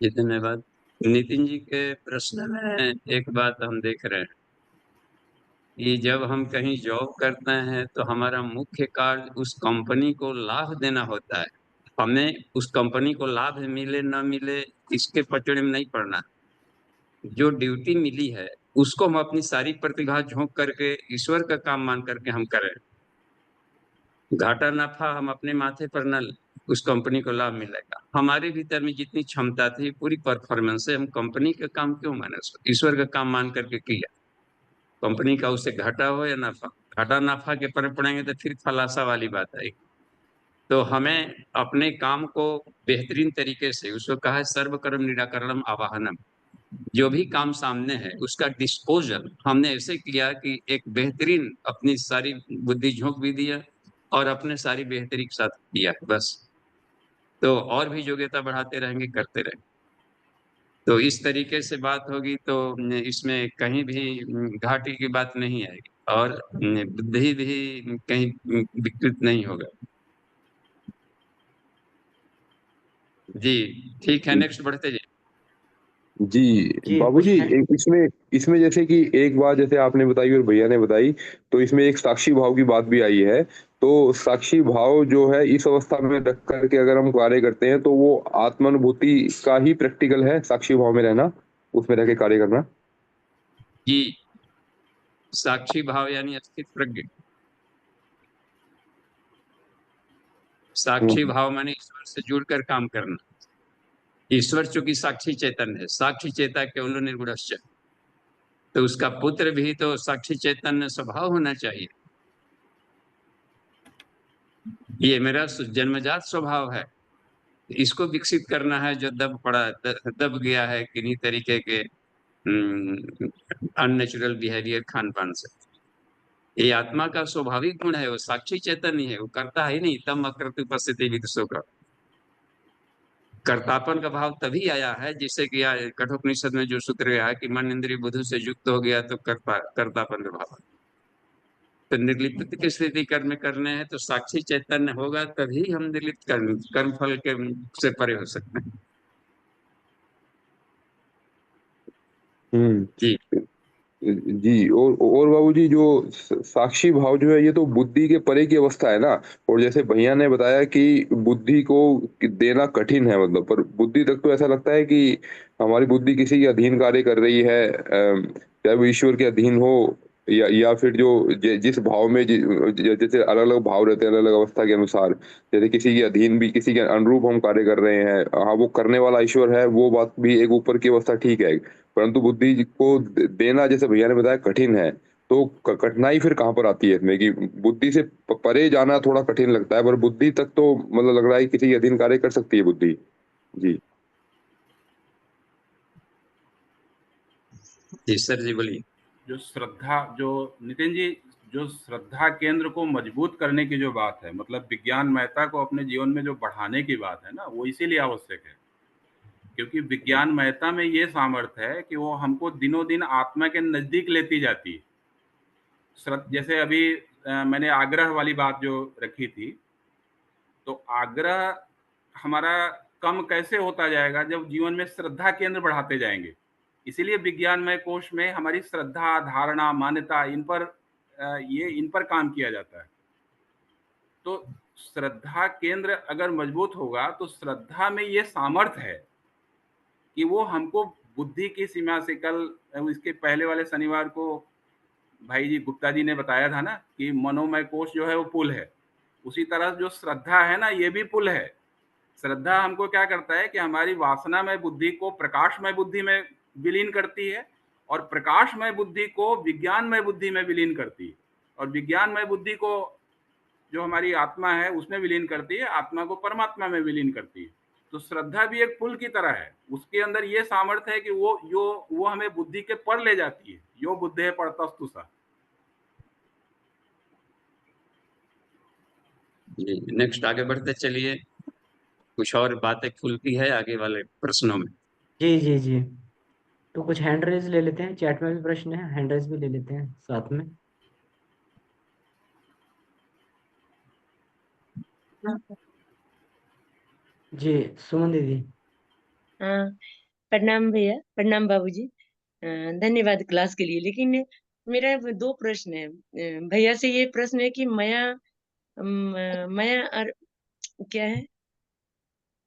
जी धन्यवाद। नितिन जी के प्रश्न में एक बात हम देख रहे हैं कि जब हम कहीं जॉब करते हैं तो हमारा मुख्य कार्य उस कंपनी को लाभ देना होता है। हमें उस कंपनी को लाभ मिले न मिले इसके पचड़े में नहीं पड़ना। जो ड्यूटी मिली है उसको हम अपनी सारी प्रतिभा झोंक करके ईश्वर का काम मान करके हम करें। घाटा नफा हम अपने माथे पर न, उस कंपनी को लाभ मिलेगा। हमारे भीतर में जितनी क्षमता थी पूरी परफॉर्मेंस से हम कंपनी का काम क्यों माने, उसको ईश्वर का काम मान करके किया। कंपनी का उससे घाटा हो या नफा, घाटा नफा के पर पड़ेंगे तो फिर खलासा वाली बात आएगी। तो हमें अपने काम को बेहतरीन तरीके से, उसको कहा है सर्व कर्म निराकरणम आवाहनम, जो भी काम सामने है उसका डिस्पोजल हमने ऐसे किया कि एक बेहतरीन अपनी सारी बुद्धि झोंक भी दिया और अपने सारी बेहतरी के साथ किया बस। तो और भी योग्यता बढ़ाते रहेंगे, करते रहेंगे। तो इस तरीके से बात होगी तो इसमें कहीं भी घाटे की बात नहीं आएगी और बुद्धि भी कहीं विकृत नहीं होगा। जी ठीक है, नेक्स्ट बढ़ते जी। जी जी बाबूजी, कुछ है। एक इसमें इसमें जैसे कि एक बात जैसे आपने बताई और भैया ने बताई, तो इसमें एक साक्षी भाव की बात भी आई है। तो साक्षी भाव जो है इस अवस्था में रख करके अगर हम कार्य करते हैं तो वो आत्मानुभूति का ही प्रैक्टिकल है, साक्षी भाव में रहना, उसमें रह के कार्य करना। जी साक्षी भाव यानी स्थित प्रज्ञ। साक्षी हम्म। भाव माने ईश्वर से जुड़कर काम करना। ईश्वर चूंकि साक्षी चेतन है, साक्षी चेता केवल निर्गुणश्च, तो उसका पुत्र भी तो साक्षी चैतन्य स्वभाव होना चाहिए। ये मेरा जन्मजात स्वभाव है, इसको विकसित करना है। जो दब गया है किन्हीं तरीके के अननेचुरल बिहेवियर, खान पान से। ये आत्मा का स्वाभाविक गुण है, वो साक्षी चैतन्य है, वो करता है नहीं। तम अकृत उपस्थिति विदुषो का कर्तापन का भाव तभी आया है, जिससे कि कठोपनिषद में जो सूत्र गया है कि मन इंद्रिय बुद्धि से युक्त हो गया तो कर्तापन का भाव। तो निर्लिप्त की स्थिति कर्म करने हैं तो साक्षी चैतन्य होगा तभी हम निर्लिप्त कर्म फल के से परे हो सकते हैं। जी जी। और बाबूजी, जो साक्षी भाव जो है, ये तो बुद्धि के परे की अवस्था है ना। और जैसे भैया ने बताया कि बुद्धि को देना कठिन है, मतलब पर बुद्धि तक तो ऐसा लगता है कि हमारी बुद्धि किसी के अधीन कार्य कर रही है, चाहे वो ईश्वर के अधीन हो या फिर जो जिस भाव में जैसे अलग अलग भाव रहते हैं अलग अलग अवस्था के अनुसार, जैसे किसी के अधीन भी किसी के अनुरूप हम कार्य कर रहे हैं, हाँ वो करने वाला ईश्वर है, वो बात भी एक ऊपर की अवस्था ठीक है। परंतु बुद्धि को देना, जैसे भैया ने बताया, कठिन है। तो कठिनाई फिर कहाँ पर आती है इसमें कि बुद्धि से परे जाना थोड़ा कठिन लगता है, पर बुद्धि तक तो मतलब लग रहा है कि किसी के अधीन कार्य कर सकती है बुद्धि। जी। जी सर, जी बोलिए। जो श्रद्धा, जो नितिन जी, जो श्रद्धा केंद्र को मजबूत करने की जो बात है, मतलब विज्ञानमयता को अपने जीवन में जो बढ़ाने की बात है ना, वो इसीलिए आवश्यक है क्योंकि विज्ञानमयता में ये सामर्थ्य है कि वो हमको दिनों दिन आत्मा के नजदीक लेती जाती है। जैसे अभी मैंने आग्रह वाली बात जो रखी थी, तो आग्रह हमारा कम कैसे होता जाएगा जब जीवन में श्रद्धा केंद्र बढ़ाते जाएंगे। इसीलिए विज्ञानमय कोश में हमारी श्रद्धा, धारणा, मान्यता, इन पर काम किया जाता है। तो श्रद्धा केंद्र अगर मजबूत होगा तो श्रद्धा में ये सामर्थ्य है कि वो हमको बुद्धि की सीमा से, कल इसके पहले वाले शनिवार को भाई जी गुप्ता जी ने बताया था ना कि मनोमय कोश जो है वो पुल है। उसी तरह जो श्रद्धा है ना, ये भी पुल है। श्रद्धा हमको क्या करता है कि हमारी वासनामय बुद्धि को प्रकाशमय बुद्धि में विलीन करती है, और प्रकाशमय बुद्धि को विज्ञानमय बुद्धि में विलीन करती है, और विज्ञानमय बुद्धि को जो हमारी आत्मा है उसमें विलीन करती है, आत्मा को परमात्मा में विलीन करती है। तो श्रद्धा भी एक पुल की तरह है, उसके अंदर ये सामर्थ्य है कि वो हमें बुद्धि के पर ले जाती है। यो बुद्धे परतस्तु सा। जी, नेक्स्ट आगे बढ़ते चलिए। कुछ और बातें खुलती है आगे वाले प्रश्नों में। जी जी जी। तो कुछ हैंड रेज ले लेते हैं, चैट में भी प्रश्न है, हैंड रेज भी ले लेते हैं साथ में। जी, सुमन दीदी। हाँ, प्रणाम भैया, प्रणाम बाबूजी। धन्यवाद क्लास के लिए। लेकिन मेरा दो प्रश्न है। भैया से ये प्रश्न है कि माया और क्या है,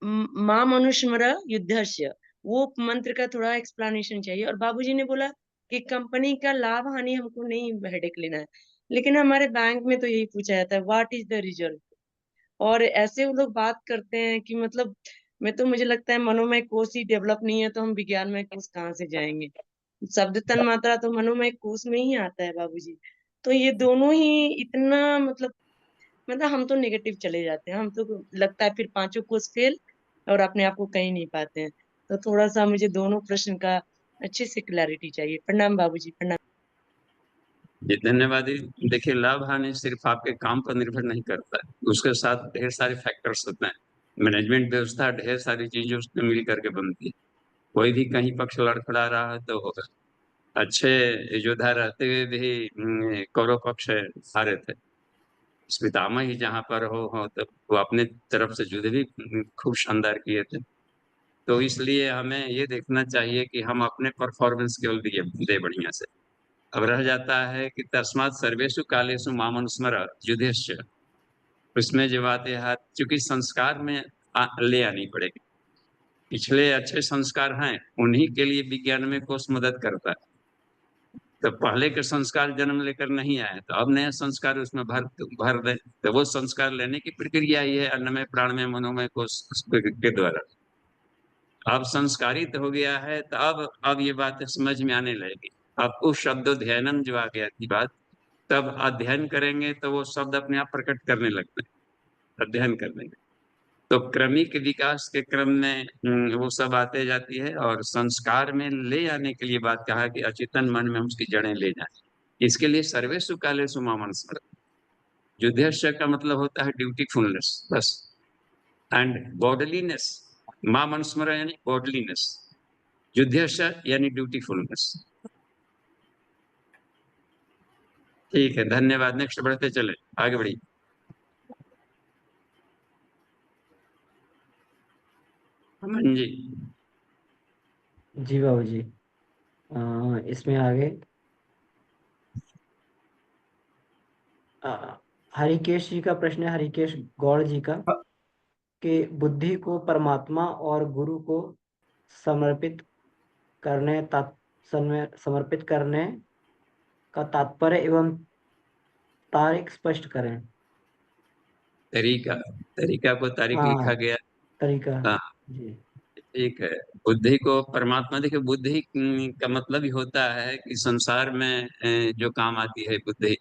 माँ मनुष्मरा युद्धस्य, वो मंत्र का थोड़ा एक्सप्लेनेशन चाहिए। और बाबूजी ने बोला कि कंपनी का लाभ हानि हमको नहीं हेडेक लेना है, लेकिन हमारे बैंक में तो यही पूछा जाता है, व्हाट इज द रिजल्ट। और ऐसे वो लोग बात करते हैं कि मतलब मुझे लगता है मनोमय कोश ही डेवलप नहीं है, तो हम विज्ञानमय कोश कहाँ से जाएंगे। शब्द तन मात्रा तो मनोमय कोश में ही आता है बाबूजी। तो ये दोनों ही इतना मतलब हम तो नेगेटिव चले जाते हैं, हम तो लगता है फिर पांचों कोर्स फेल और अपने आप को कहीं नहीं पाते हैं। तो थोड़ा सा मुझे दोनों प्रश्न का अच्छे से क्लैरिटी चाहिए। प्रणाम बाबूजी, प्रणाम। जी धन्यवाद जी। देखिए, लाभ हानि सिर्फ आपके काम पर निर्भर नहीं करता है, उसके साथ ढेर सारे फैक्टर्स होते हैं। मैनेजमेंट व्यवस्था ढेर सारी चीजें उसमें मिल करके बनती है। कोई भी कहीं पक्ष लड़खड़ा रहा है तो अच्छे योद्धा रहते हुए भी कौरव पक्ष हारे थे। इस पितामह ही जहाँ पर हो तो वो अपने तरफ से युद्ध भी खूब शानदार किए थे। तो इसलिए हमें ये देखना चाहिए कि हम अपने परफॉर्मेंस केवल दिए दे बढ़िया से। अब रह जाता है कि तस्मात् सर्वेषु कालेषु मामनुस्मर युधिष्ठिर। उसमें जो बातें हैं, चूंकि संस्कार में ले आनी पड़ेगी। पिछले अच्छे संस्कार हैं, उन्हीं के लिए विज्ञान में कोष मदद करता है। तो पहले के संस्कार जन्म लेकर नहीं आए, तो अब नया संस्कार उसमें भर भर दे, तो वो संस्कार लेने की प्रक्रिया ही है अन्नमय प्राणमय मनोमय कोष के द्वारा। अब संस्कारित हो गया है तो अब ये बात समझ में आने लगेगी। अब उस शब्दोध्ययनम जो आ गया थी बात, तब अध्ययन करेंगे तो वो शब्द अपने आप प्रकट करने लगते हैं अध्ययन करने में। तो क्रमिक विकास के क्रम में वो सब आते जाती है, और संस्कार में ले आने के लिए बात कहा कि अचेतन मन में हम उसकी जड़ें ले जाए। इसके लिए सर्वेषु कालेषु मां स्मर। युद्धस्य का मतलब होता है ड्यूटीफुलनेस बस, एंड बॉडलीनेस। मां मनुस्मर यानी बॉडलीनेस, युद्धस्य यानी ड्यूटीफुलनेस। ठीक है, धन्यवाद। नेक्स्ट बढ़ते चले, आगे बढ़िए। अमन जी। जी बाबूजी। इसमें आगे हरिकेश जी का प्रश्न है, हरिकेश गौड़ जी का, कि बुद्धि को परमात्मा और गुरु को समर्पित करने समर्पित करने का तात्पर्य एवं तारीख स्पष्ट करें। तरीका, तरीका को तारीख लिखा हाँ, गया। तरीका। हाँ, जी। ठीक है। बुद्धि को परमात्मा, देखिए बुद्धि का मतलब ही होता है कि संसार में जो काम आती है बुद्धि,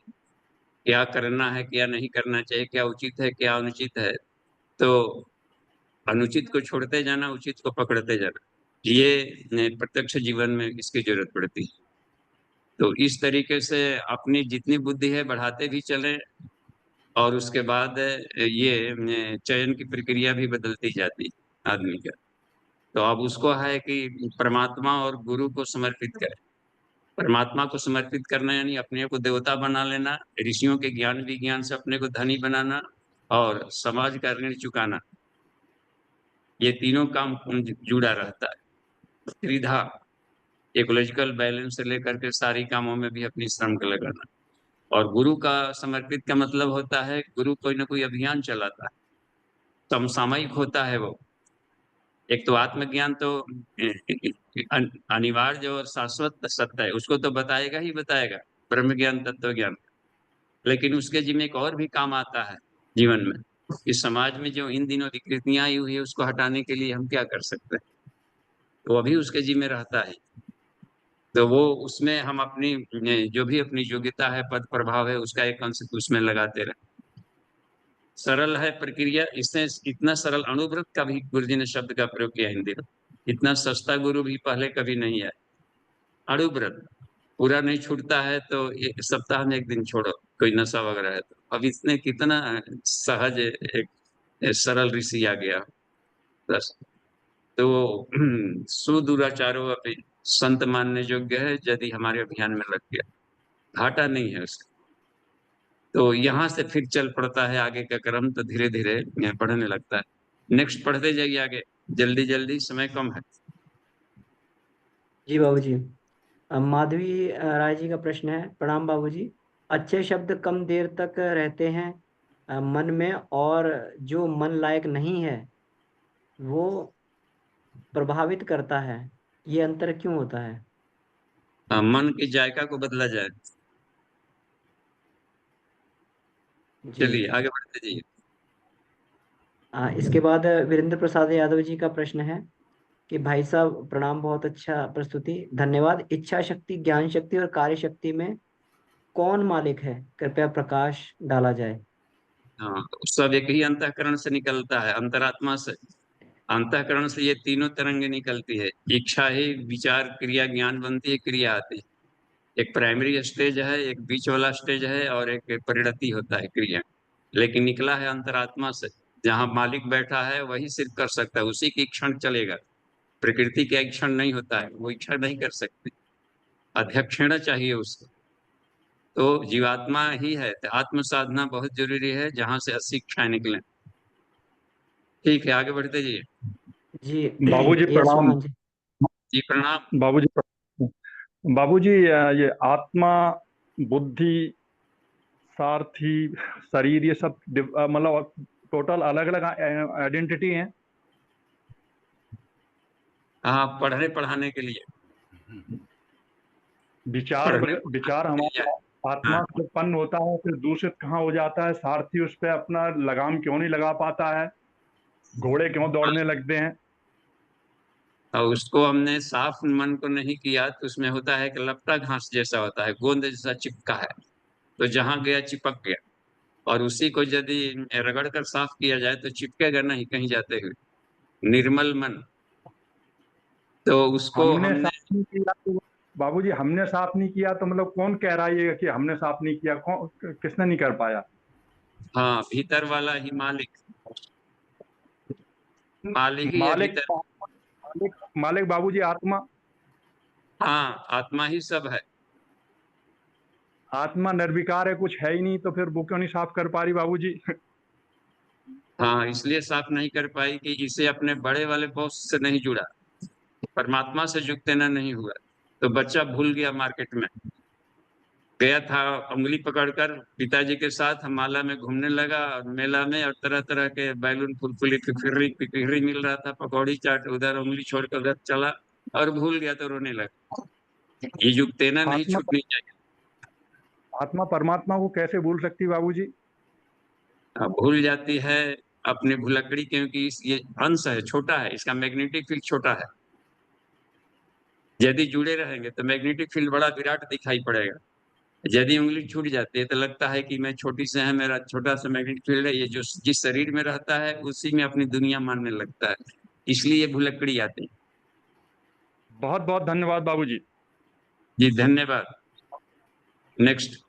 क्या करना है क्या नहीं करना चाहिए, क्या उचित है क्या अनुचित है, तो अनुचित को छोड़ते जाना, उचित को पकड़ते जाना, ये प्रत्यक्ष जीवन में इसकी जरूरत पड़ती है। तो इस तरीके से अपनी जितनी बुद्धि है बढ़ाते भी चलें, और उसके बाद ये चयन की प्रक्रिया भी बदलती जाती है आदमी का। तो अब उसको है कि परमात्मा और गुरु को समर्पित करें। परमात्मा को समर्पित करना यानी अपने को देवता बना लेना, ऋषियों के ज्ञान विज्ञान से अपने को धनी बनाना, और समाज का ऋण चुकाना, ये तीनों काम जुड़ा रहता है। त्रिधा, इकोलॉजिकल बैलेंस से लेकर के सारी कामों में भी अपनी श्रम को लगाना। और गुरु का समर्पित का मतलब होता है गुरु कोई ना कोई अभियान चलाता है, समसामयिक होता है वो। एक तो आत्मज्ञान तो अनिवार्य और शाश्वत सत्य है, उसको तो बताएगा ही बताएगा, ब्रह्म ज्ञान तत्व ज्ञान। लेकिन उसके जिम्मे एक और भी काम आता है जीवन में, इस समाज में जो इन दिनों विकृतियां आई हुई है उसको हटाने के लिए हम क्या कर सकते हैं, तो अभी उसके जिम्मे रहता है। तो वो उसमें हम अपनी जो भी अपनी योग्यता है, पद प्रभाव है, उसका एक अंश उसमें लगाते रहे। सरल है प्रक्रिया, इसने इतना सरल अणुव्रत का भी गुरु जी ने शब्द का प्रयोग किया हिंदी में। इतना सस्ता गुरु भी पहले कभी नहीं है। अणुव्रत पूरा नहीं छूटता है तो एक सप्ताह में एक दिन छोड़ो, कोई नशा वगैरह है तो। अब इसने कितना सहज एक सरल ऋषि आ गया बस। तो सुदुराचारो अपनी संत मानने योग्य है यदि हमारे अभियान में लग गया, घाटा नहीं है उसका। तो यहाँ से फिर चल पड़ता है आगे का क्रम, तो धीरे धीरे पढ़ने लगता है। नेक्स्ट पढ़ते जाइए आगे, जल्दी जल्दी, समय कम है। जी बाबूजी। माधवी राय जी का प्रश्न है, प्रणाम बाबूजी। अच्छे शब्द कम देर तक रहते हैं मन में, और जो मन लायक नहीं है वो प्रभावित करता है, ये अंतर क्यों होता है? मन की जायका को बदला जाए। जी। चलिए आगे बढ़ते जाइए। इसके बाद वीरेंद्र प्रसाद यादव जी का प्रश्न है कि भाई साहब प्रणाम, बहुत अच्छा प्रस्तुति, धन्यवाद। इच्छा शक्ति, ज्ञान शक्ति और कार्य शक्ति में कौन मालिक है, कृपया प्रकाश डाला जाए। हाँ, तो सब एक ही अंतःकरण से निकलता है, अंतरात्मा से। अंतःकरण से ये तीनों तरंगे निकलती है। इच्छा ही विचार क्रिया ज्ञान बनती है, क्रिया आती है। एक प्राइमरी स्टेज है, एक बीच वाला स्टेज है, और एक परिणति होता है क्रिया। लेकिन निकला है अंतरात्मा से। जहाँ मालिक बैठा है वही सिर्फ कर सकता है, उसी की क्षण चलेगा। प्रकृति का क्षण नहीं होता है, वो इच्छा नहीं कर सकती, अध्यक्षण चाहिए उसको। तो जीवात्मा ही है, तो आत्म साधना बहुत जरूरी है, जहाँ से 80 इच्छाएं निकलें। ठीक है, आगे बढ़ते जाइए। जी। बाबूजी यस प्रणाम। मोहन जी। जी प्रणाम। बाबूजी बाबूजी, ये आत्मा, बुद्धि, सारथी, शरीर, ये सब मतलब टोटल अलग अलग आइडेंटिटी हैं। हाँ, पढ़ने पढ़ाने के लिए, विचार पढ़ने विचार पढ़ाने के लिए। हमारा हाँ, आत्मा से उत्पन्न होता है, फिर दूषित कहाँ हो जाता है, सारथी उस पर अपना लगाम क्यों नहीं लगा पाता है, घोड़े क्यों दौड़ने लगते हैं। और उसको हमने साफ मन को नहीं किया तो उसमें होता है कि लपटा घास जैसा होता है, गोंद जैसा चिपका है, तो जहां गया चिपक गया। और उसी को यदि रगड़ कर साफ किया जाए तो चिपकेगा नहीं कहीं जाते हुए, निर्मल मन। तो उसको हमने हमने, साफ नहीं किया तो बाबूजी, हमने साफ नहीं किया तो मतलब कौन कह रहा है ये कि हमने साफ नहीं किया, कौन, किसने नहीं कर पाया? हाँ, भीतर वाला ही मालिक, मालिक ही है मालिक भीतर। मालिक मालिक बाबूजी आत्मा। हाँ, आत्मा ही सब है। आत्मा निर्विकार है, कुछ है ही नहीं, तो फिर वो क्यों नहीं साफ कर पा रही बाबूजी? हाँ, इसलिए साफ नहीं कर पाई कि इसे अपने बड़े वाले बॉस से नहीं जुड़ा, परमात्मा से जुड़ देना नहीं हुआ। तो बच्चा भूल गया मार्केट में, गया था उंगली पकड़कर पिताजी के साथ माला में घूमने लगा और मेला में, और तरह तरह के बैलून, फुलफुली, पिकहरी मिल रहा था, पकौड़ी चाट, उधर उंगली छोड़कर उधर चला और भूल गया तो रोने लगा। ये युग तेना नहीं आत्मा छूटनी चाहिए। आत्मा परमात्मा को कैसे भूल सकती बाबूजी? भूल जाती है अपनी भुलक्कड़ी, क्योंकि ये अंश है, छोटा है, इसका मैग्नेटिक फील्ड छोटा है। यदि जुड़े रहेंगे तो मैग्नेटिक फील्ड बड़ा विराट दिखाई पड़ेगा। यदि उंगली छूट जाती है तो लगता है कि मैं छोटी से है, मेरा छोटा सा मैग्नेटिक फील्ड है, ये जो जिस शरीर में रहता है उसी में अपनी दुनिया मानने लगता है, इसलिए ये भुलक्कड़ी आती है। बहुत बहुत धन्यवाद बाबूजी। जी धन्यवाद। नेक्स्ट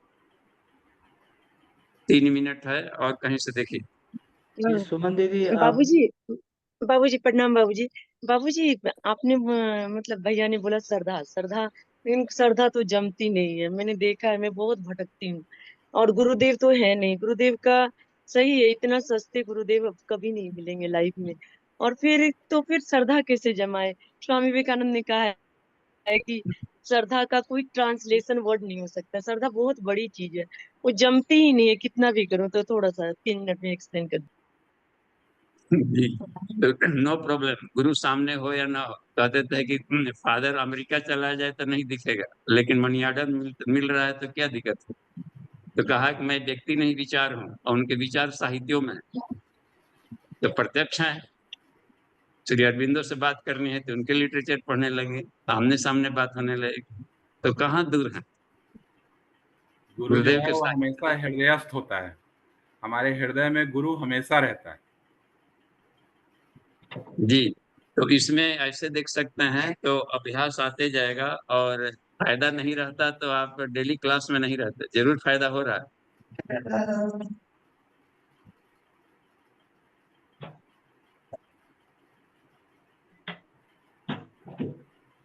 3 मिनट है और कहीं से देखिए। जी सुमन दीदी आप बाबूजी, बाबूजी प्रणाम बाबूजी। बाबूजी आपने मतलब भैया ने बोला श्रद्धा श्रद्धा, लेकिन श्रद्धा तो जमती नहीं है, मैंने देखा है, मैं बहुत भटकती हूँ। और गुरुदेव तो है नहीं, गुरुदेव का सही है, इतना सस्ते गुरुदेव अब कभी नहीं मिलेंगे लाइफ में। और फिर श्रद्धा कैसे जमाए? स्वामी विवेकानंद ने कहा है कि श्रद्धा का कोई ट्रांसलेशन वर्ड नहीं हो सकता, श्रद्धा बहुत बड़ी चीज है, वो जमती ही नहीं है, कितना भी करूं। तो थोड़ा सा 3 मिनट में एक्सप्लेन कर। जी नो प्रॉब्लम, गुरु सामने हो या ना हो। कह देते हैं कि फादर अमेरिका चला जाए तो नहीं दिखेगा, लेकिन मनी ऑर्डर मिल रहा है तो क्या दिक्कत है। तो कहा कि मैं व्यक्ति नहीं विचार हूँ, और उनके विचार साहित्यों में है। तो प्रत्यक्ष है, श्री अरविंदो से बात करनी है तो उनके लिटरेचर पढ़ने लगे, आमने सामने बात होने लगे, तो कहाँ दूर है गुरु जो गुरुदेव है के वो साथ। हमेशा हृदयस्थ होता है, हमारे हृदय में गुरु हमेशा रहता है। जी, तो इसमें ऐसे देख सकते हैं, तो अभ्यास आते जाएगा, और फायदा नहीं रहता तो आप डेली क्लास में नहीं रहते, जरूर फायदा हो रहा है।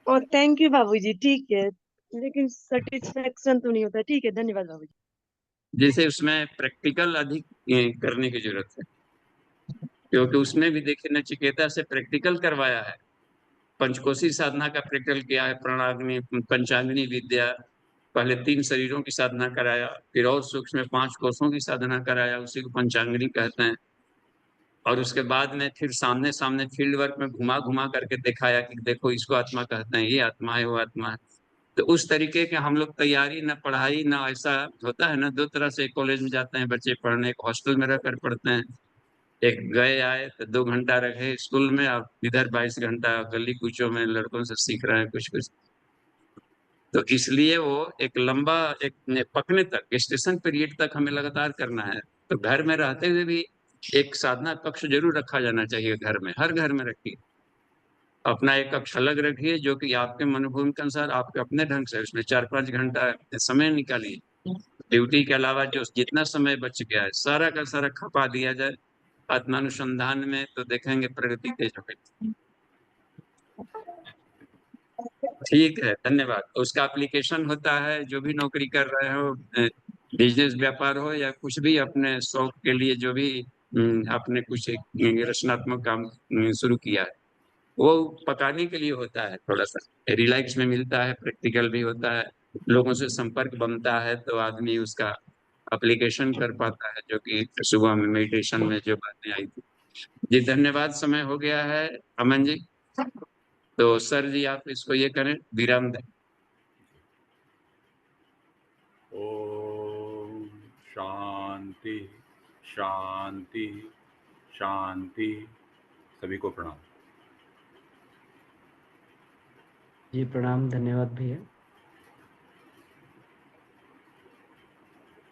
और थैंक यू बाबूजी, ठीक है, लेकिन सेटिस्फेक्शन तो नहीं होता। ठीक है, धन्यवाद बाबूजी। जैसे उसमें प्रैक्टिकल अधिक करने की जरूरत है, क्योंकि उसमें भी देखिए नचिकेता से प्रैक्टिकल करवाया है, पंचकोशी साधना का प्रैक्टिकल किया है, प्रणाग्नि, पंचाग्नि विद्या, पहले 3 शरीरों की साधना कराया, फिर और सूक्ष्म में 5 कोषों की साधना कराया, उसी को पंचाग्नि कहते हैं। और उसके बाद में फिर सामने सामने फील्ड वर्क में घुमा घुमा करके दिखाया कि देखो इसको आत्मा कहते हैं, ये आत्मा है, वो आत्मा है। तो उस तरीके के हम लोग तैयारी, ना पढ़ाई, ना ऐसा होता है ना, 2 तरह से कॉलेज में जाते हैं बच्चे पढ़ने, एक हॉस्टल में रहकर पढ़ते हैं, एक गए आए तो 2 घंटा रहे स्कूल में, अब इधर 22 घंटा गली कूचों में लड़कों से सीख रहे हैं कुछ कुछ। तो इसलिए वो एक लंबा, एक पकने तक, स्टेशन पीरियड तक हमें लगातार करना है। तो घर में रहते हुए भी एक साधना कक्ष जरूर रखा जाना चाहिए घर में, हर घर में रखिए। अपना एक कक्ष अलग रखिए जो कि आपके मनोभूमि के अनुसार, आपके अपने ढंग से उसमें 4-5 घंटा समय निकालिए। ड्यूटी के अलावा जो जितना समय बच गया है सारा का सारा खपा दिया जाए आत्मानुसंधान में, तो देखेंगे प्रगति तेज होगी। ठीक है, धन्यवाद। उसका एप्लीकेशन होता है, जो भी नौकरी कर रहे हो, बिजनेस व्यापार हो या कुछ भी, अपने शौक के लिए जो भी आपने कुछ एक रचनात्मक काम शुरू किया है, वो पकाने के लिए होता है, थोड़ा सा रिलैक्स में मिलता है, प्रैक्टिकल भी होता है, लोगों से संपर्क बनता है, तो आदमी उसका एप्लीकेशन कर पाता है, जो कि सुबह में मेडिटेशन में जो बातें आई थी। जी धन्यवाद, समय हो गया है अमन जी। तो सर जी आप इसको ये करें, विराम दें। ओम शांति शांति शांति। सभी को प्रणाम। जी प्रणाम, धन्यवाद भैया।